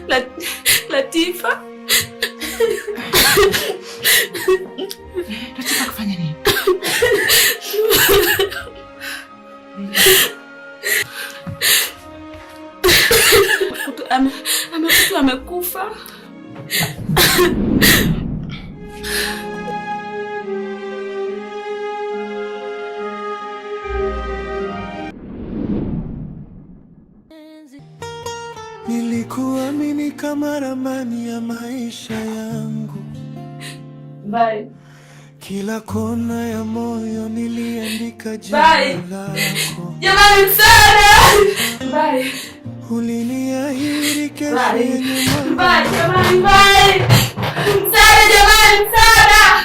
Latifa. Latifa kufanya nini? Amekufa, amekufa. maisha yangu. Bye. Kila kona ya moyo niliandika jina lako. Jamani msaada! Bye. Uliniahidi kesho yenye mwanga. Bye, jamani, bye. Msaada jamani, msaada!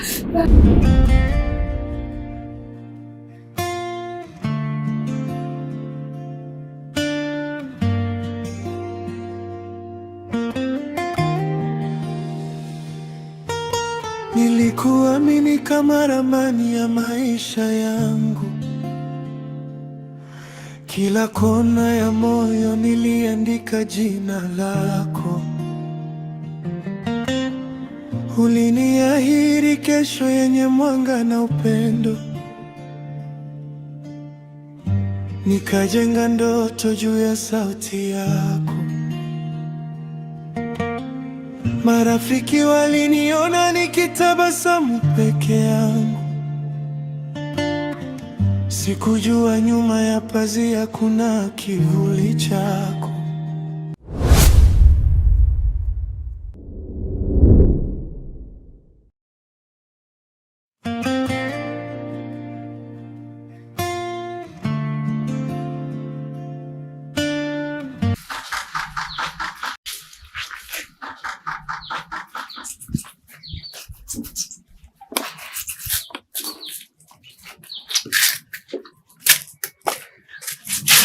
Nilikuamini kama ramani ya maisha yangu. Kila kona ya moyo niliandika jina lako. Uliniahidi kesho yenye mwanga na upendo. Nikajenga ndoto juu ya sauti yako. Marafiki waliniona nikitabasamu peke yangu. Sikujua nyuma ya pazia kuna kivuli chako.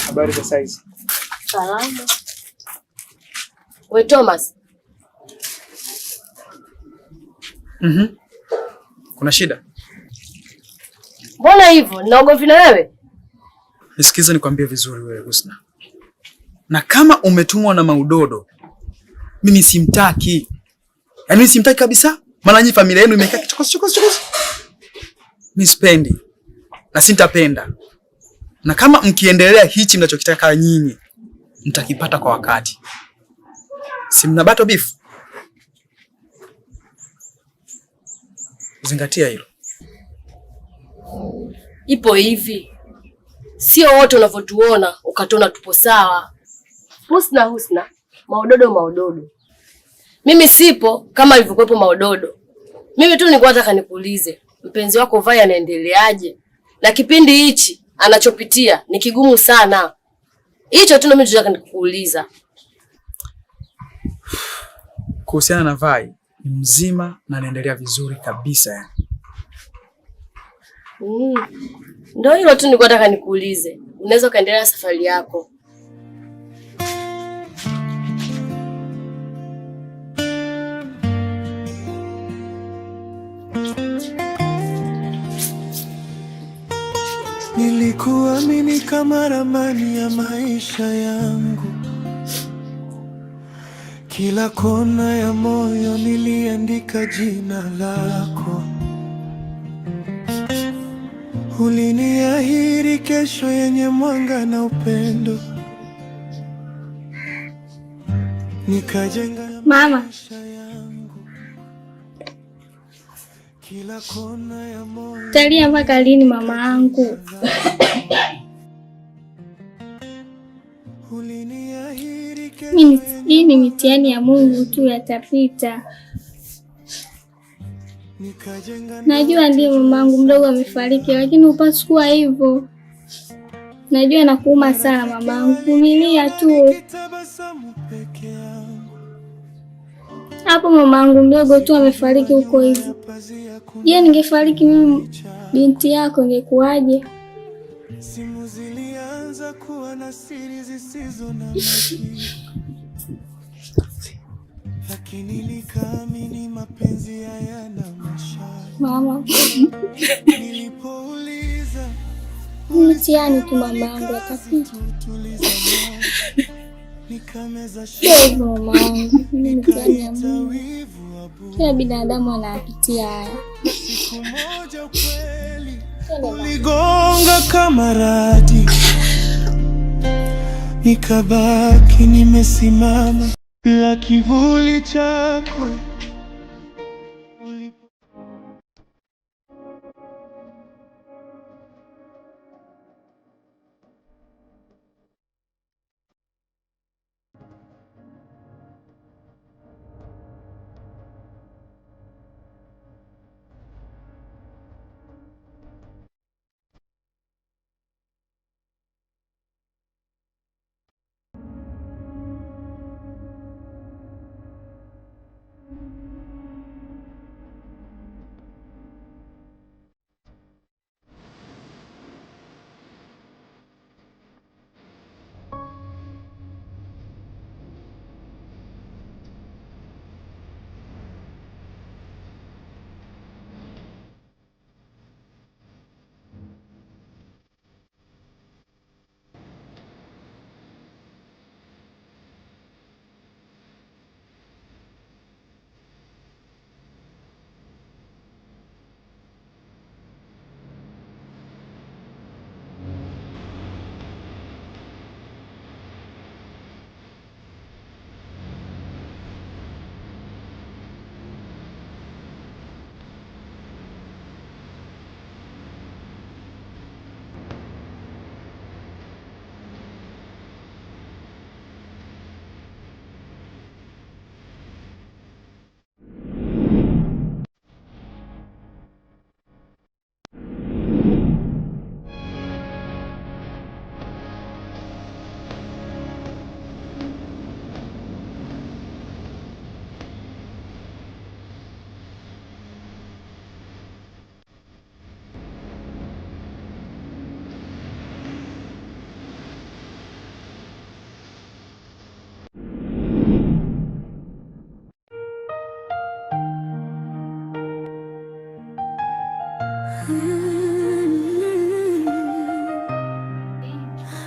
Habari za saizi? Salama. We Thomas. Kuna shida? Mbona hivyo? Naogopi na wewe? Nisikize nikwambie vizuri wewe Husna. Na kama umetumwa na Maudodo, mimi simtaki. Yaani simtaki kabisa. Maana nyinyi familia yenu imekaa kichokozi. Mimi sipendi. Na sitapenda. Na kama mkiendelea hichi mnachokitaka nyinyi, mtakipata kwa wakati. Si mna bato beef? Zingatia hilo. Ipo hivi. Sio wote unavyotuona ukatona tupo sawa. Husna, Maudodo. Mimi sipo kama ilivyokuwepo Maudodo. Mimi tu nilikuwa nataka nikuulize, mpenzi wako Vai anaendeleaje? Na kipindi hichi anachopitia ni kigumu sana. Hicho tu mimi nataka nikuuliza. Kuhusiana na Vai, ni mzima na anaendelea vizuri kabisa. Ndio hilo tu nilikuwa nataka nikuulize. Unaweza kaendelea safari yako. Nilikuamini kama ramani ya maisha yangu. Kila kona ya moyo niliandika jina lako. Uliniahidi kesho yenye mwanga na upendo. Nikajenga Mama. Kila kona ya moyo. Talia mpaka lini mama yangu? Hii ni mitihani ya Mungu tu, yatapita. Najua ndiye mamangu mdogo amefariki, lakini upaswi kuwa hivyo. Najua nakuuma sana mamangu, vumilia tu. Hapo mamangu mdogo tu amefariki huko hivyo. Je, ningefariki mimi binti yako ingekuwaje? Simu zilianza kuwa na siri zisizo na majibu. Lakini nikaamini mapenzi hayana masharti. Mama. Nilipouliza mtihani tu mamangu atapita. Hivyo mamangu, ni mtihani ya Mungu. Kila binadamu anapitia haya. Siku moja kweli uligonga kama radi, nikabaki nimesimama bila kivuli chako.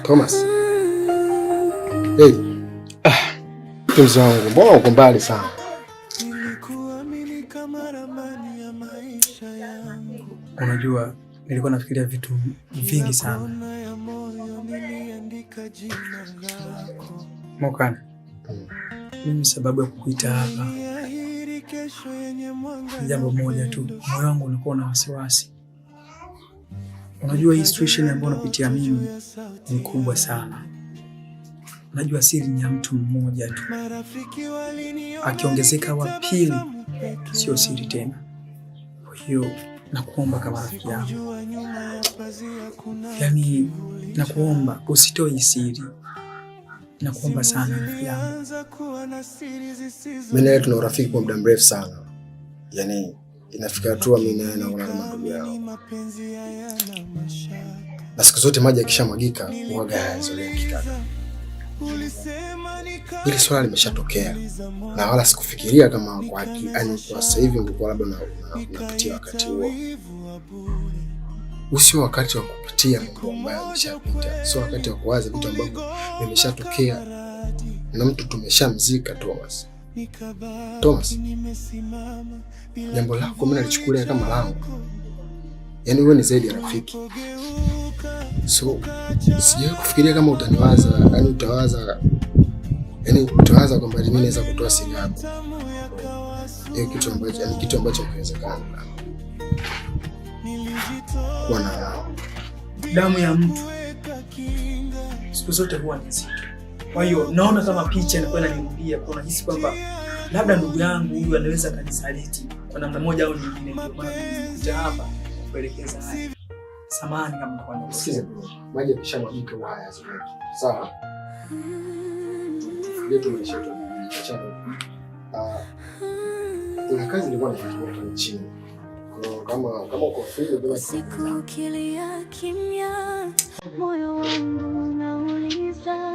Thomas. Hey. Mpenzi wangu, mbona uko mbali sana? Unajua, nilikuwa nafikiria vitu vingi sana. Mokana, mimi sababu ya kukuita hapa ni jambo moja tu. Moyo wangu unakuwa na wasiwasi. Unajua hii situation ambayo unapitia mimi ni kubwa sana. Unajua siri ni ya mtu mmoja tu. Akiongezeka wa pili sio siri tena. Kwa hiyo nakuomba kama rafiki yangu. Yaani nakuomba usitoe hii siri. Nakuomba sana rafiki yangu. Mimi na yeye tuna urafiki kwa muda mrefu sana. Yaani inafika hatua mimi na yeye naona kama ndugu yangu. Na siku zote maji yakishamwagika huaga hayazoeleki kikaka. Hili swala limeshatokea na wala sikufikiria kama kwa sasa hivi ungekuwa labda unapitia wakati huo. Usio wakati wa kupitia mambo ambayo yameshapita, sio wakati wa kuwaza vitu ambavyo vimeshatokea na mtu tumeshamzika. Thomas, jambo lako mimi nalichukulia kama langu. Yaani wewe ni zaidi ya rafiki. So, sijawahi kufikiria kama utaniwaza, yaani utawaza kwamba mimi naweza kutoa siri yako. Hiyo kitu ambacho kinawezekana. Kwa na damu ya mtu siku zote huwa ni nzito. Kwa hiyo naona kama picha inakuwa inanirudia, kwa nahisi kwamba labda ndugu yangu huyu anaweza kanisaliti kwa namna moja au nyingine, ndio maana nimekuja hapa kuelekeza haya. Samahani kama kwa nasikiza maji yakishamwagika huwa hayazoeleki. Sawa? Ndio tumeshato. Kuna kazi nilikuwa nafanya chini. Kama uko free bila siku kilia kimya, moyo wangu unauliza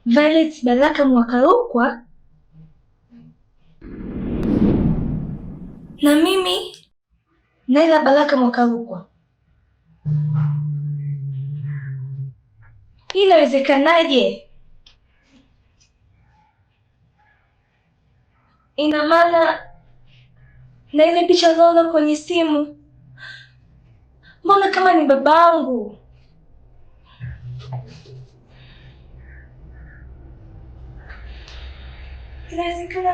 Violet Baraka Mwakalukwa na mimi Naila Baraka Mwakalukwa. Inawezekanaje? Ina maana na ile picha Lola kwenye simu, mbona kama ni babangu? Inawezekana.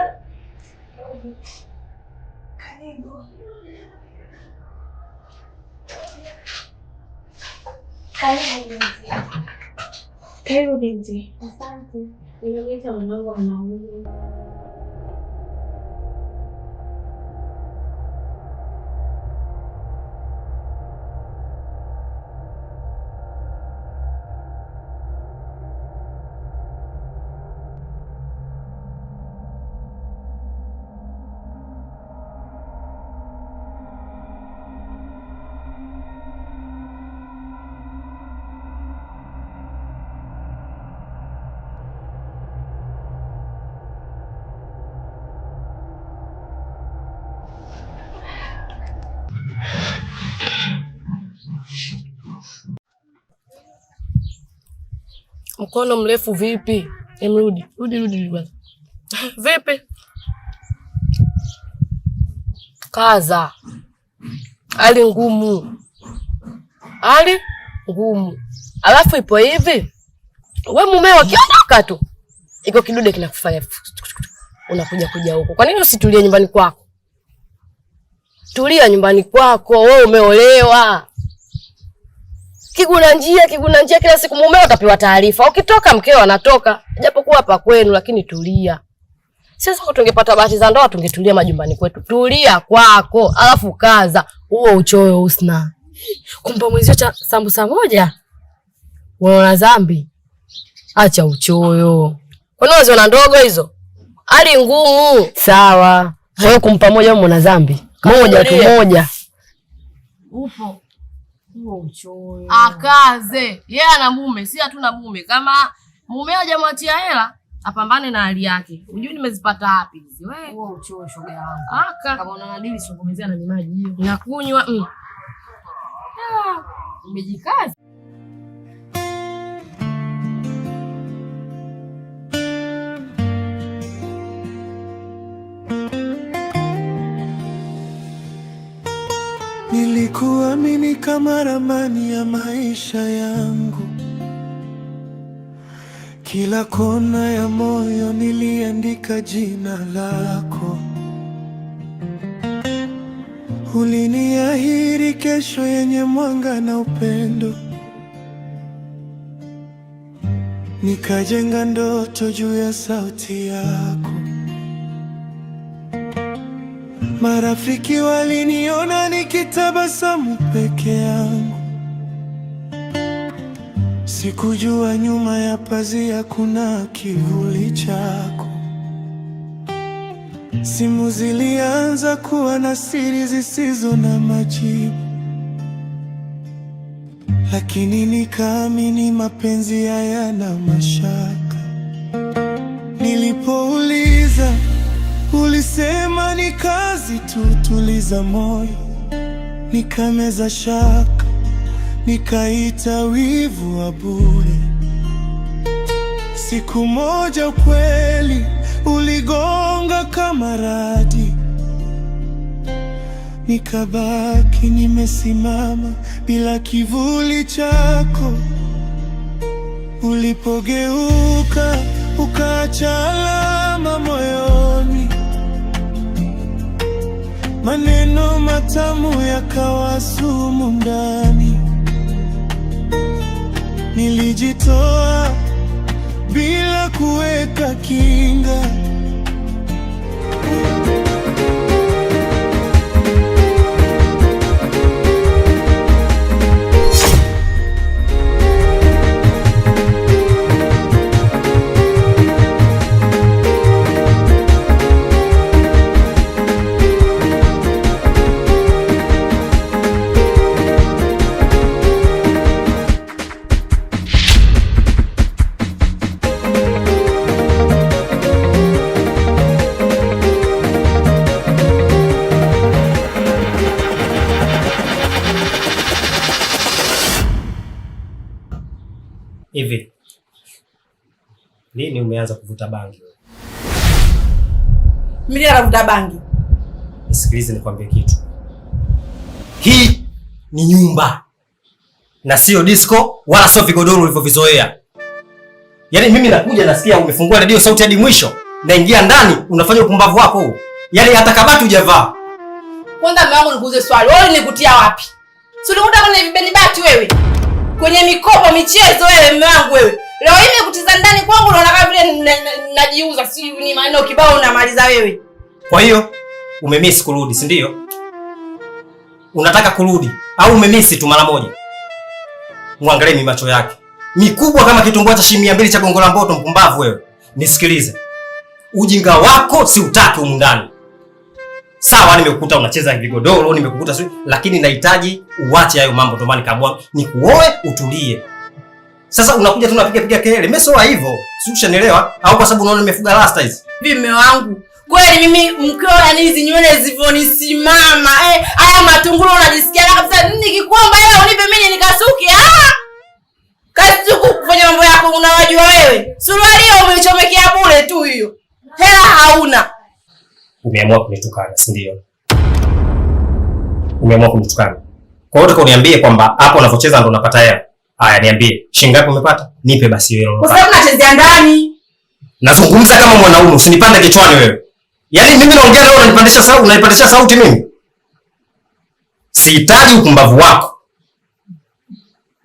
Karibu. Karibu binti. Asante. Nilileta mwanangu anaumwa. Mkono mrefu vipi? Rudi bwana. Vipi? Kaza. Hali ngumu. Alafu ipo hivi. We mumeo akiondoka tu, iko kidude kinakufanya unakuja kuja huko. Kwa nini usitulie nyumbani kwako? Tulia nyumbani kwako, wewe umeolewa. Kiguna njia kila siku mumeo utapewa taarifa. Ukitoka mkeo anatoka. Japokuwa hapa kwenu lakini tulia. Sisi kwa tungepata bahati za ndoa tungetulia majumbani kwetu. Tulia kwako, alafu kaza. Huo uchoyo Husna. Kumpa mwenzio cha sambusa moja. Unaona dhambi? Acha uchoyo. Unaona na ndogo hizo? Hali ngumu. Sawa. Hayo kumpa moja umeona dhambi. Moja tu moja. Upo. Huo uchoyo. Akaze. Yeye ana mume, si hatuna mume. Kama mume hajamwatia hela, apambane na hali yake. Unajui nimezipata wapi hizi? Wewe. Huo uchoyo shoga yangu. Aka. Kama una nadili sungumezea na ni maji hiyo. Nakunywa. Umejikaza. Nilikuamini kama ramani ya maisha yangu. Kila kona ya moyo niliandika jina lako. Uliniahidi kesho yenye mwanga na upendo. Nikajenga ndoto juu ya sauti yako. Marafiki waliniona nikitabasamu peke yangu. Sikujua nyuma ya pazia kuna kivuli chako. Simu zilianza kuwa na siri zisizo na majibu. Lakini nikaamini mapenzi hayana mashaka. Nilipouliza ulisema ni kazi tu, tuliza moyo. Nikameza shaka, nikaita wivu wa bure. Siku moja ukweli uligonga kama radi. Nikabaki nimesimama bila kivuli chako. Ulipogeuka ukaacha alama moyoni. Maneno matamu yakawa sumu ndani. Nilijitoa bila kuweka kinga. Hivi lini umeanza kuvuta bangi? Mimi navuta bangi. Nisikilize nikwambie kitu. Hii ni nyumba na sio disco wala sio vigodoro ulivyovizoea. Yaani mimi nakuja nasikia umefungua redio sauti hadi mwisho, naingia ndani unafanya upumbavu wako huu. Yaani hata kabati hujavaa. Kwanza mume wangu nikuulize swali, wewe nikutia wapi? Si ulikuta kwenye vibeni bati wewe? Kwenye mikopo michezo wewe mume wangu wewe. Leo hii kutiza ndani kwangu unaona kama vile najiuza, si ni maneno kibao unamaliza wewe. Kwa hiyo umemiss kurudi, si ndio? Unataka kurudi au umemiss tu mara moja? Muangalie mimacho yake. Mikubwa kama kitumbua cha shilingi 200 cha gongo la mboto, mpumbavu wewe. Nisikilize. Ujinga wako si utaki humu ndani. Sawa, nimekukuta unacheza vigodoro, nimekukuta lakini nahitaji uache hayo mambo, ndio maana nikaamua nikuoe utulie. Sasa unakuja tu unapiga kelele. Mimi sio hivyo. Si ushanielewa? Au kwa sababu unaona nimefuga rasta hizi? Mume wangu. Kweli mimi mkeo yani hizi nywele zivonisimama. Haya matunguru unajisikia kabisa nikikuomba wewe unipe mimi nikasuke. Kazi tu kufanya mambo yako unawajua wewe. Suruali hiyo umeichomekea bure tu hiyo. Hela hauna. Umeamua kunitukana, si ndio? Umeamua kunitukana. Kwa hiyo unataka uniambie kwamba hapo unapocheza ndo unapata hela. Haya niambie, shilingi ngapi umepata? Nipe basi hiyo. Kwa sababu nachezea ndani. Nazungumza kama mwanaume, usinipande kichwani wewe. Yaani mimi naongea leo unanipandisha sauti mimi? Sihitaji ukumbavu wako.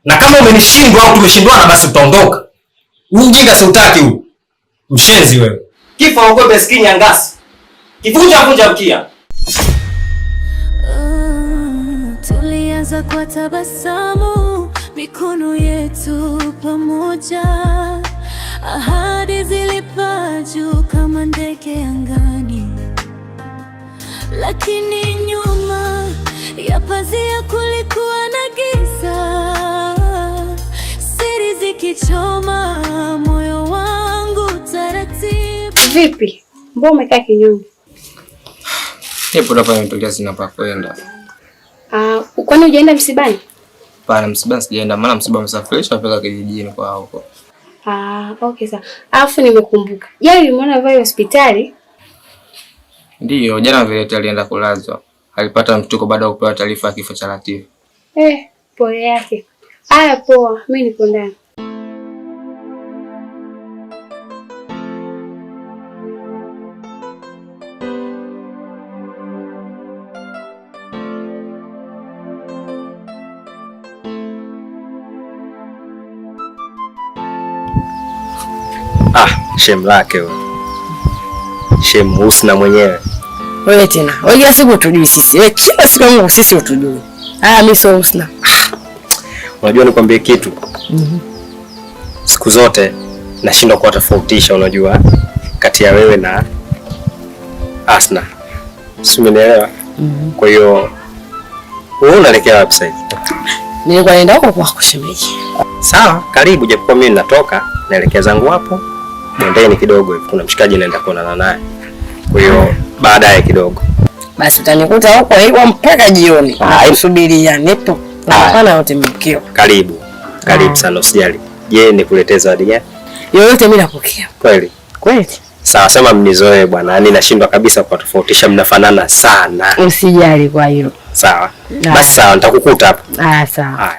Na kama umenishindwa au tumeshindwana basi utaondoka. Ujinga siutaki huu. Mshenzi wewe. Kifa ogope skini ya ngasi. Kivunja mkia. Tulianza kwa tabasamu, mikono yetu pamoja, ahadi zilipaa juu kama ndege angani, lakini nyuma ya pazia kulikuwa na giza, siri zikichoma moyo wangu taratibu. Vipi? Mbona umekaa kinyonge? Hebu hapa nimetulia sina pa kwenda. Kwani hujaenda msibani? Hapana, msibani sijaenda, maana msiba umesafirisha peka kijijini kwa huko. Okay sawa. Alafu nimekumbuka. Jana nimeona vile hospitali. Ndiyo, jana vile alienda kulazwa. Alipata mshtuko baada ya kupewa taarifa ya kifo cha Latifu. Pole yake. Haya poa, mimi niko ndani. Shem lake wewe. Shem Husna mwenyewe. Wewe tena. Wewe kila siku utujui sisi. Wewe kila siku Mungu sisi utujui. Mimi sio Husna. Unajua nikwambie kitu? Siku zote nashindwa kuwatofautisha unajua kati ya wewe na Asna. Si umenielewa? Kwa hiyo wewe unaelekea wapi sasa? Nilikuwa naenda huko kwa kushemeji. Sawa, karibu japokuwa mimi natoka naelekea zangu hapo. Bondeni kidogo hivi kuna mshikaji naenda kuonana naye. Kwa hiyo baadaye kidogo. Basi utanikuta huko hiyo mpaka jioni. Subiria nipo. Hapana yote mkeo. Karibu. Karibu sana usijali. Je, nikuletee zawadi gani? Yoyote mimi napokea. Kweli? Kweli. Sawa, sema mnizoe bwana. Yaani nashindwa kabisa kuwatofautisha, mnafanana sana. Usijali kwa hilo. Sawa. Basi sawa, nitakukuta hapo. Sawa.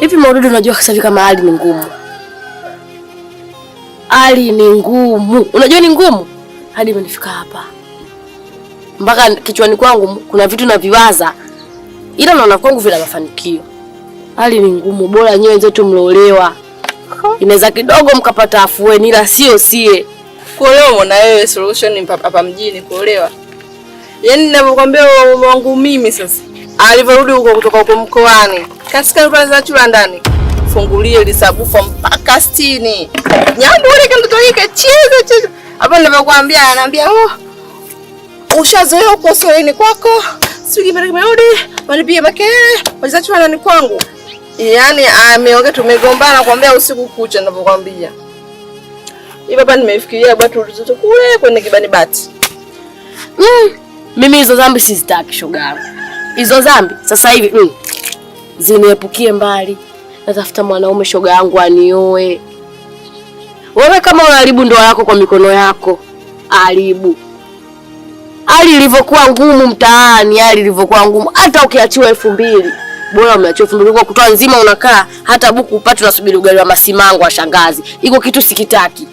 Hivi Maulidi, unajua sasa hivi kama hali ni ngumu. Hali ni ngumu. Unajua ni ngumu? Hadi imenifika hapa. Mpaka kichwani kwangu kuna vitu naviwaza. Ila naona kwangu vile mafanikio. Hali ni ngumu, bora nyewe wenzetu mloolewa. Inaweza kidogo mkapata afueni ila sio sie. Kuolewa na wewe solution ni hapa mjini kuolewa. Yaani ninavyokuambia mume wangu mimi sasa. Alivyorudi huko kutoka huko mkoani. Kasika kwanza chula ndani. Fungulie lisabufa mpaka 60. Nyambo ile kama mtoto wake cheza. Hapa ninavyokuambia ananiambia, ushazoea uko soeni kwako. Siki merudi, wanipia makelele, wacha chula ndani kwangu." Yaani ameongea tumegombana kwambia usiku kucha ninavyokuambia. Hivi hapa nimefikiria bado tulizote kule kwenye kibani bati. Mimi hizo dhambi sizitaki shoga. Hizo dhambi sasa hivi ziniepukie mbali. Natafuta mwanaume shoga yangu anioe. Wewe kama unaharibu ndoa yako kwa mikono yako, haribu. Hali ilivyokuwa ngumu mtaani, hali ilivyokuwa ngumu, hata ukiachiwa 2000, bora umeachiwa 2000 kwa kutoa nzima unakaa, hata buku upate unasubiri ugali wa masimango wa shangazi. Iko kitu sikitaki.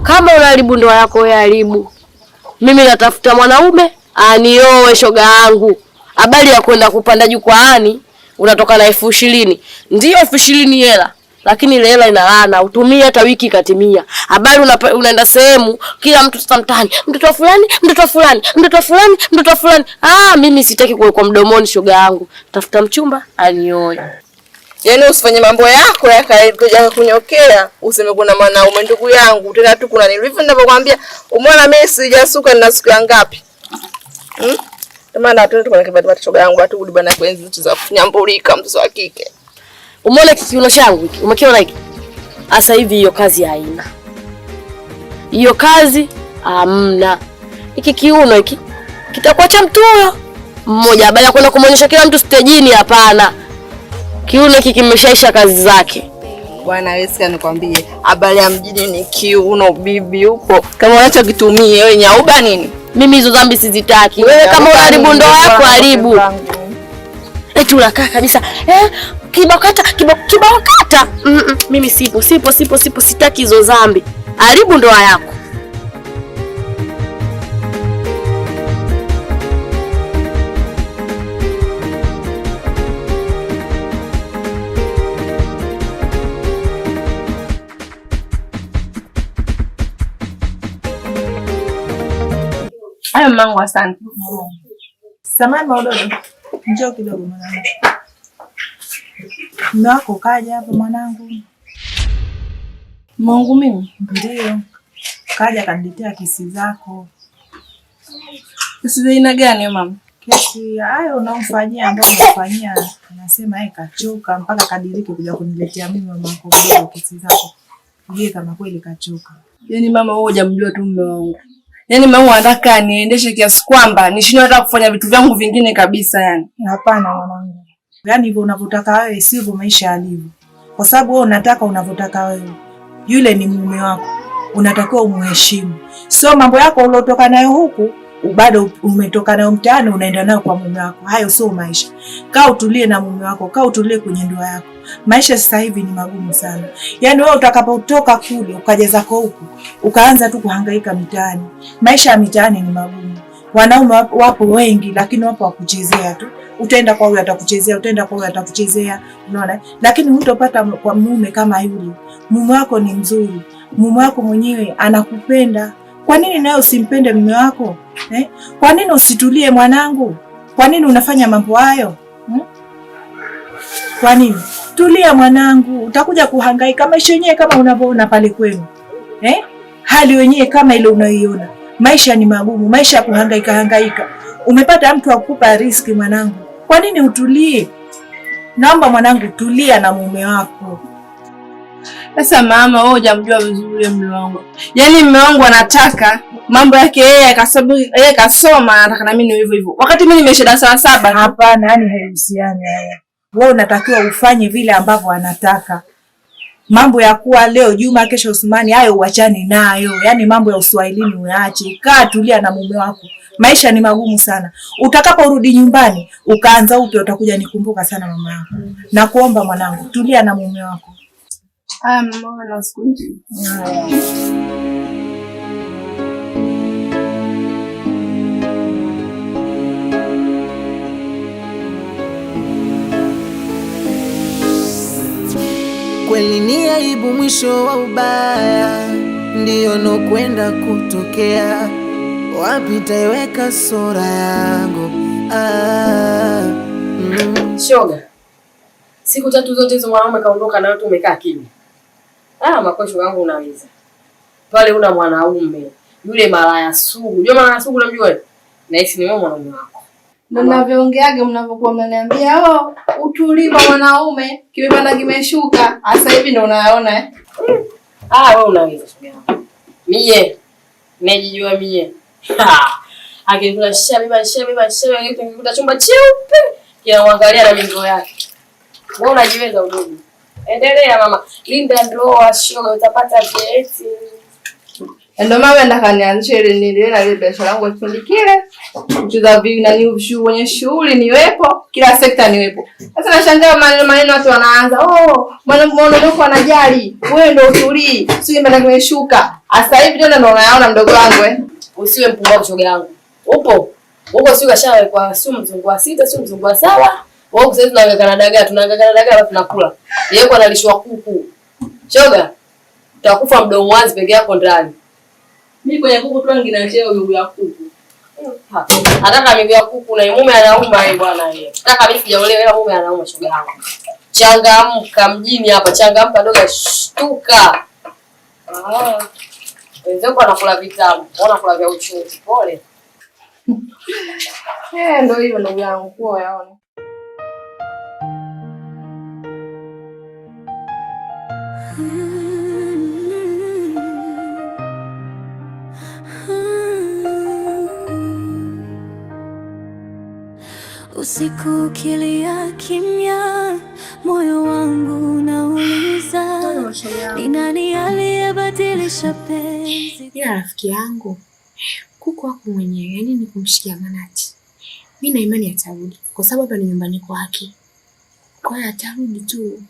Kama unaharibu ndoa yako wewe haribu. Mimi natafuta mwanaume anioe shoga yangu. Habari ya kwenda kupanda jukwaani unatoka na 20,000. Ndio 20,000 hela, lakini ile hela inalaana, utumie hata wiki ikatimia. Habari unaenda sehemu, kila mtu tutamtani, mtoto fulani, mtoto fulani, mtoto fulani, mtoto fulani. Mimi sitaki kuwekwa mdomoni shoga yangu. Tafuta mchumba anioe. Yaani usifanye mambo yako yakaja kunyokea, useme kuna mwanaume ndugu yangu, tena tu kuna nilivyo ninavyokuambia, umeona mimi sijasuka na siku ya ngapi? Maana watu kwa kibati shoga yangu watu udi bana kwenzi vitu za kunyambulika mtoto wa kike. Umeona kikiuno changu hiki? Umekiona hiki? Sasa hivi hiyo kazi haina. Hiyo kazi Amna. Hiki kiuno hiki kitakuwa cha mtu huyo mmoja, baada ya kwenda kumuonyesha kila mtu stejini. Hapana, kiuno hiki kimeshaisha kazi zake. Bwana Weska, nikwambie habari ya mjini ni kiuno bibi huko. Kama unachokitumia wewe nyauba nini? Mimi hizo dhambi sizitaki. Wewe kama unaharibu ndoa yako haribu. Eti unakaa kabisa kibakata. Mimi sipo, sitaki hizo dhambi. Haribu ndoa yako. Hayo mangu, asante. Samahani Maudodo. Njoo kidogo mwanangu. Mume wako kaja hapa mwanangu. Mungu mimi? Ndio. Kaja kaniletea kesi zako. Kesi za aina gani mama? Kesi hayo unaomfanyia ambayo unafanyia, anasema yeye kachoka mpaka kadiriki kuja kuniletea mimi mama yako kidogo kesi zako. Yeye kama kweli kachoka. Yaani mama wewe hujamjua tu mume wangu. Yaani mama anataka niendeshe kiasi kwamba nishindwe hata kufanya vitu vyangu vingine kabisa yani. Hapana mwanangu. Yaani hivyo unavyotaka wewe sivyo maisha yalivyo. Kwa sababu wewe unataka unavyotaka wewe. Yule ni mume wako. Unatakiwa umheshimu. Sio mambo yako uliotoka nayo huku, bado umetoka nayo mtaani unaenda nayo kwa mume wako. Hayo sio maisha. Kaa utulie na mume wako, kaa utulie kwenye ndoa yako. Maisha sasa hivi ni magumu sana. Yaani wewe utakapotoka kule ukaja zako huku, ukaanza tu kuhangaika mitaani. Maisha ya mitaani ni magumu. Wanaume wapo wengi lakini wapo wakuchezea tu. Utaenda kwa huyu atakuchezea, utaenda kwa huyu atakuchezea, unaona? Lakini hutopata kwa mume kama yule. Mume wako ni mzuri. Mume wako mwenyewe anakupenda. Kwa nini nawe usimpende mume wako? Kwa nini usitulie mwanangu? Kwa nini unafanya mambo hayo? Kwa nini? Tulia mwanangu, utakuja kuhangaika maisha yenyewe kama unavyoona pale kwenu. Hali wenyewe kama ile unayoiona. Maisha ni magumu, maisha ya kuhangaika. Umepata mtu akukupa riski mwanangu. Kwa nini utulie? Naomba mwanangu tulia na mume wako. Sasa mama wewe hujamjua vizuri mume wangu. Yaani mume wangu anataka mambo yake yeye akasabu yeye kasoma, anataka na mimi hivyo hivyo. Wakati mimi nimesha darasa la 7. Hapana, yani haihusiani haya. Wewe unatakiwa ufanye vile ambavyo anataka. Mambo ya kuwa leo Juma kesho Usmani hayo uachane nayo. Yaani mambo ya uswahilini uache. Kaa tulia na mume wako. Maisha ni magumu sana. Utakaporudi nyumbani ukaanza upya utakuja nikumbuka sana mama yako. Na kuomba mwanangu tulia na mume wako. Mama nasikia. Kweli ni aibu mwisho wa ubaya, ndiyo nokwenda kutokea. Wapi taiweka sura yangu? Shoga. Siku 3 zote hizo mwanaume kaondoka na wewe tu umekaa kimya. Makosho yangu unaweza. Pale una mwanaume, yule malaya sugu. Unajua malaya sugu unamjua? Na hisi ni wewe mwanaume wako. Ndio ninavyoongeaga mnapokuwa mnaniambia, utulivu mwanaume, kimepanda kimeshuka. Sasa hivi ndio unaona wewe unaweza shoga yangu. Mie. Najijua mie. Akikula shabeba akikuta chumba cheupe. Kinaangalia na mingo yake. Wewe unajiweza udogo. Endelea mama. Linda ndoa shoga utapata vyeti. Ndio mama nataka nianzishe ile niendelee na ile biashara yangu kipindi kile. Kucheza vipi na niushu kwenye shughuli niwepo, kila sekta niwepo. Sasa nashangaa maneno watu wanaanza, mwanamke anajali, wewe ndio utulii, sio mbona kimeshuka. Sasa hivi tena ndio unaona mdogo wangu Usiwe mpumbavu shoga yangu. Upo. Huko sio kashawe kwa sio mzungu wa 6, sio mzungu wa 7. Wao sasa tunaangalia dagaa alafu tunakula. Yeye kwa analishwa kuku. Shoga. Utakufa mdomo wazi peke yako ndani. Mimi kwenye kuku tu ninachea miguu ya kuku. Nataka miguu ya kuku na mume anauma yeye bwana yeye. Nataka mimi sijaolewa ila mume anauma shoga yangu. Changamka mjini hapa, changamka doga shtuka. Wenzako anakula vitamu, wanakula vya uchungu. Pole. Ndio hivyo ndugu yangu, kwa yaone. Usiku ukilia kimya, moyo wangu unauliza, ni nani aliyebadilisha penzi? Ila rafiki yangu, kuku wako mwenyewe, yani ni kumshikia manati. Mimi na imani atarudi, kwa sababu hapa ni nyumbani kwake. Kwa hiyo atarudi tu.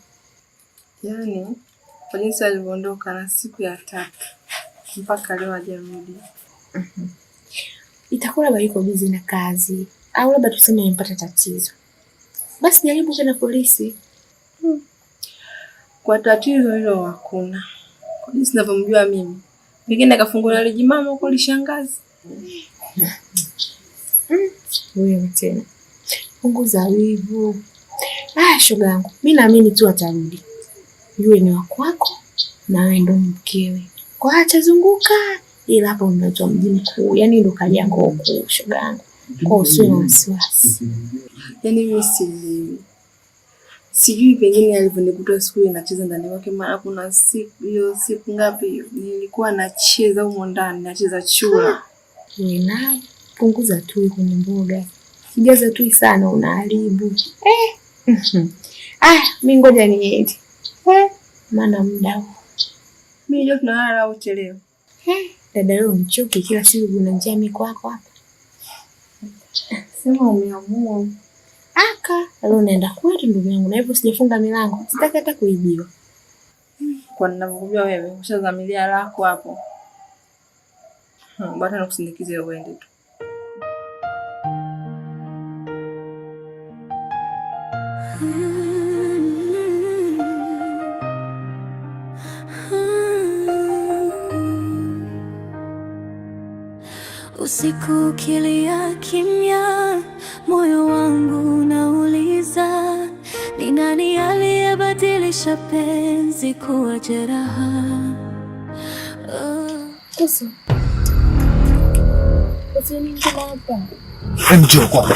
Yaani, kwa jinsi alivyoondoka na siku ya 3 mpaka leo hajarudi. Itakuwa labda yuko busy na kazi, au labda tuseme amepata tatizo. Basi jaribu kwenda polisi. Kwa tatizo hilo hakuna. Kwa jinsi ninavyomjua mimi. Pengine akafungulia lijimama huko lishangazi. Wewe tena. Punguza wivu. Shoga yangu, mimi naamini tu atarudi. Yule ni wako wako na wewe ndo mkewe. Kwa acha zunguka, ila hapo unaitwa mji mkuu. Yaani ndo kaja yangu shoga yangu. Kwa usiwe na wasiwasi. Yaani mimi sijui pengine alivyonikuta siku ile nacheza ndani wake, maana kuna siku ngapi nilikuwa nacheza huko ndani, nacheza chura. Wewe naye punguza tu kwenye mboga. Kijaza tu sana unaharibu. Mimi ngoja niende. Maana muda. Mimi leo tunalala wote leo. Dada leo nichoke kila siku una njia mimi kwako hapa. Sema umeamua. Leo naenda kwetu ndugu yangu, na hivyo sijafunga milango. Sitaki hata kuibiwa. Kwa ninavyokujua wewe, ushazamilia lako hapo. Bwana nakusindikize uende tu. Usiku ukilia kimya, moyo wangu unauliza, ni nani aliyebadilisha penzi kuwa jeraha? Kusu. Kusu ni hapa. Njoo kwa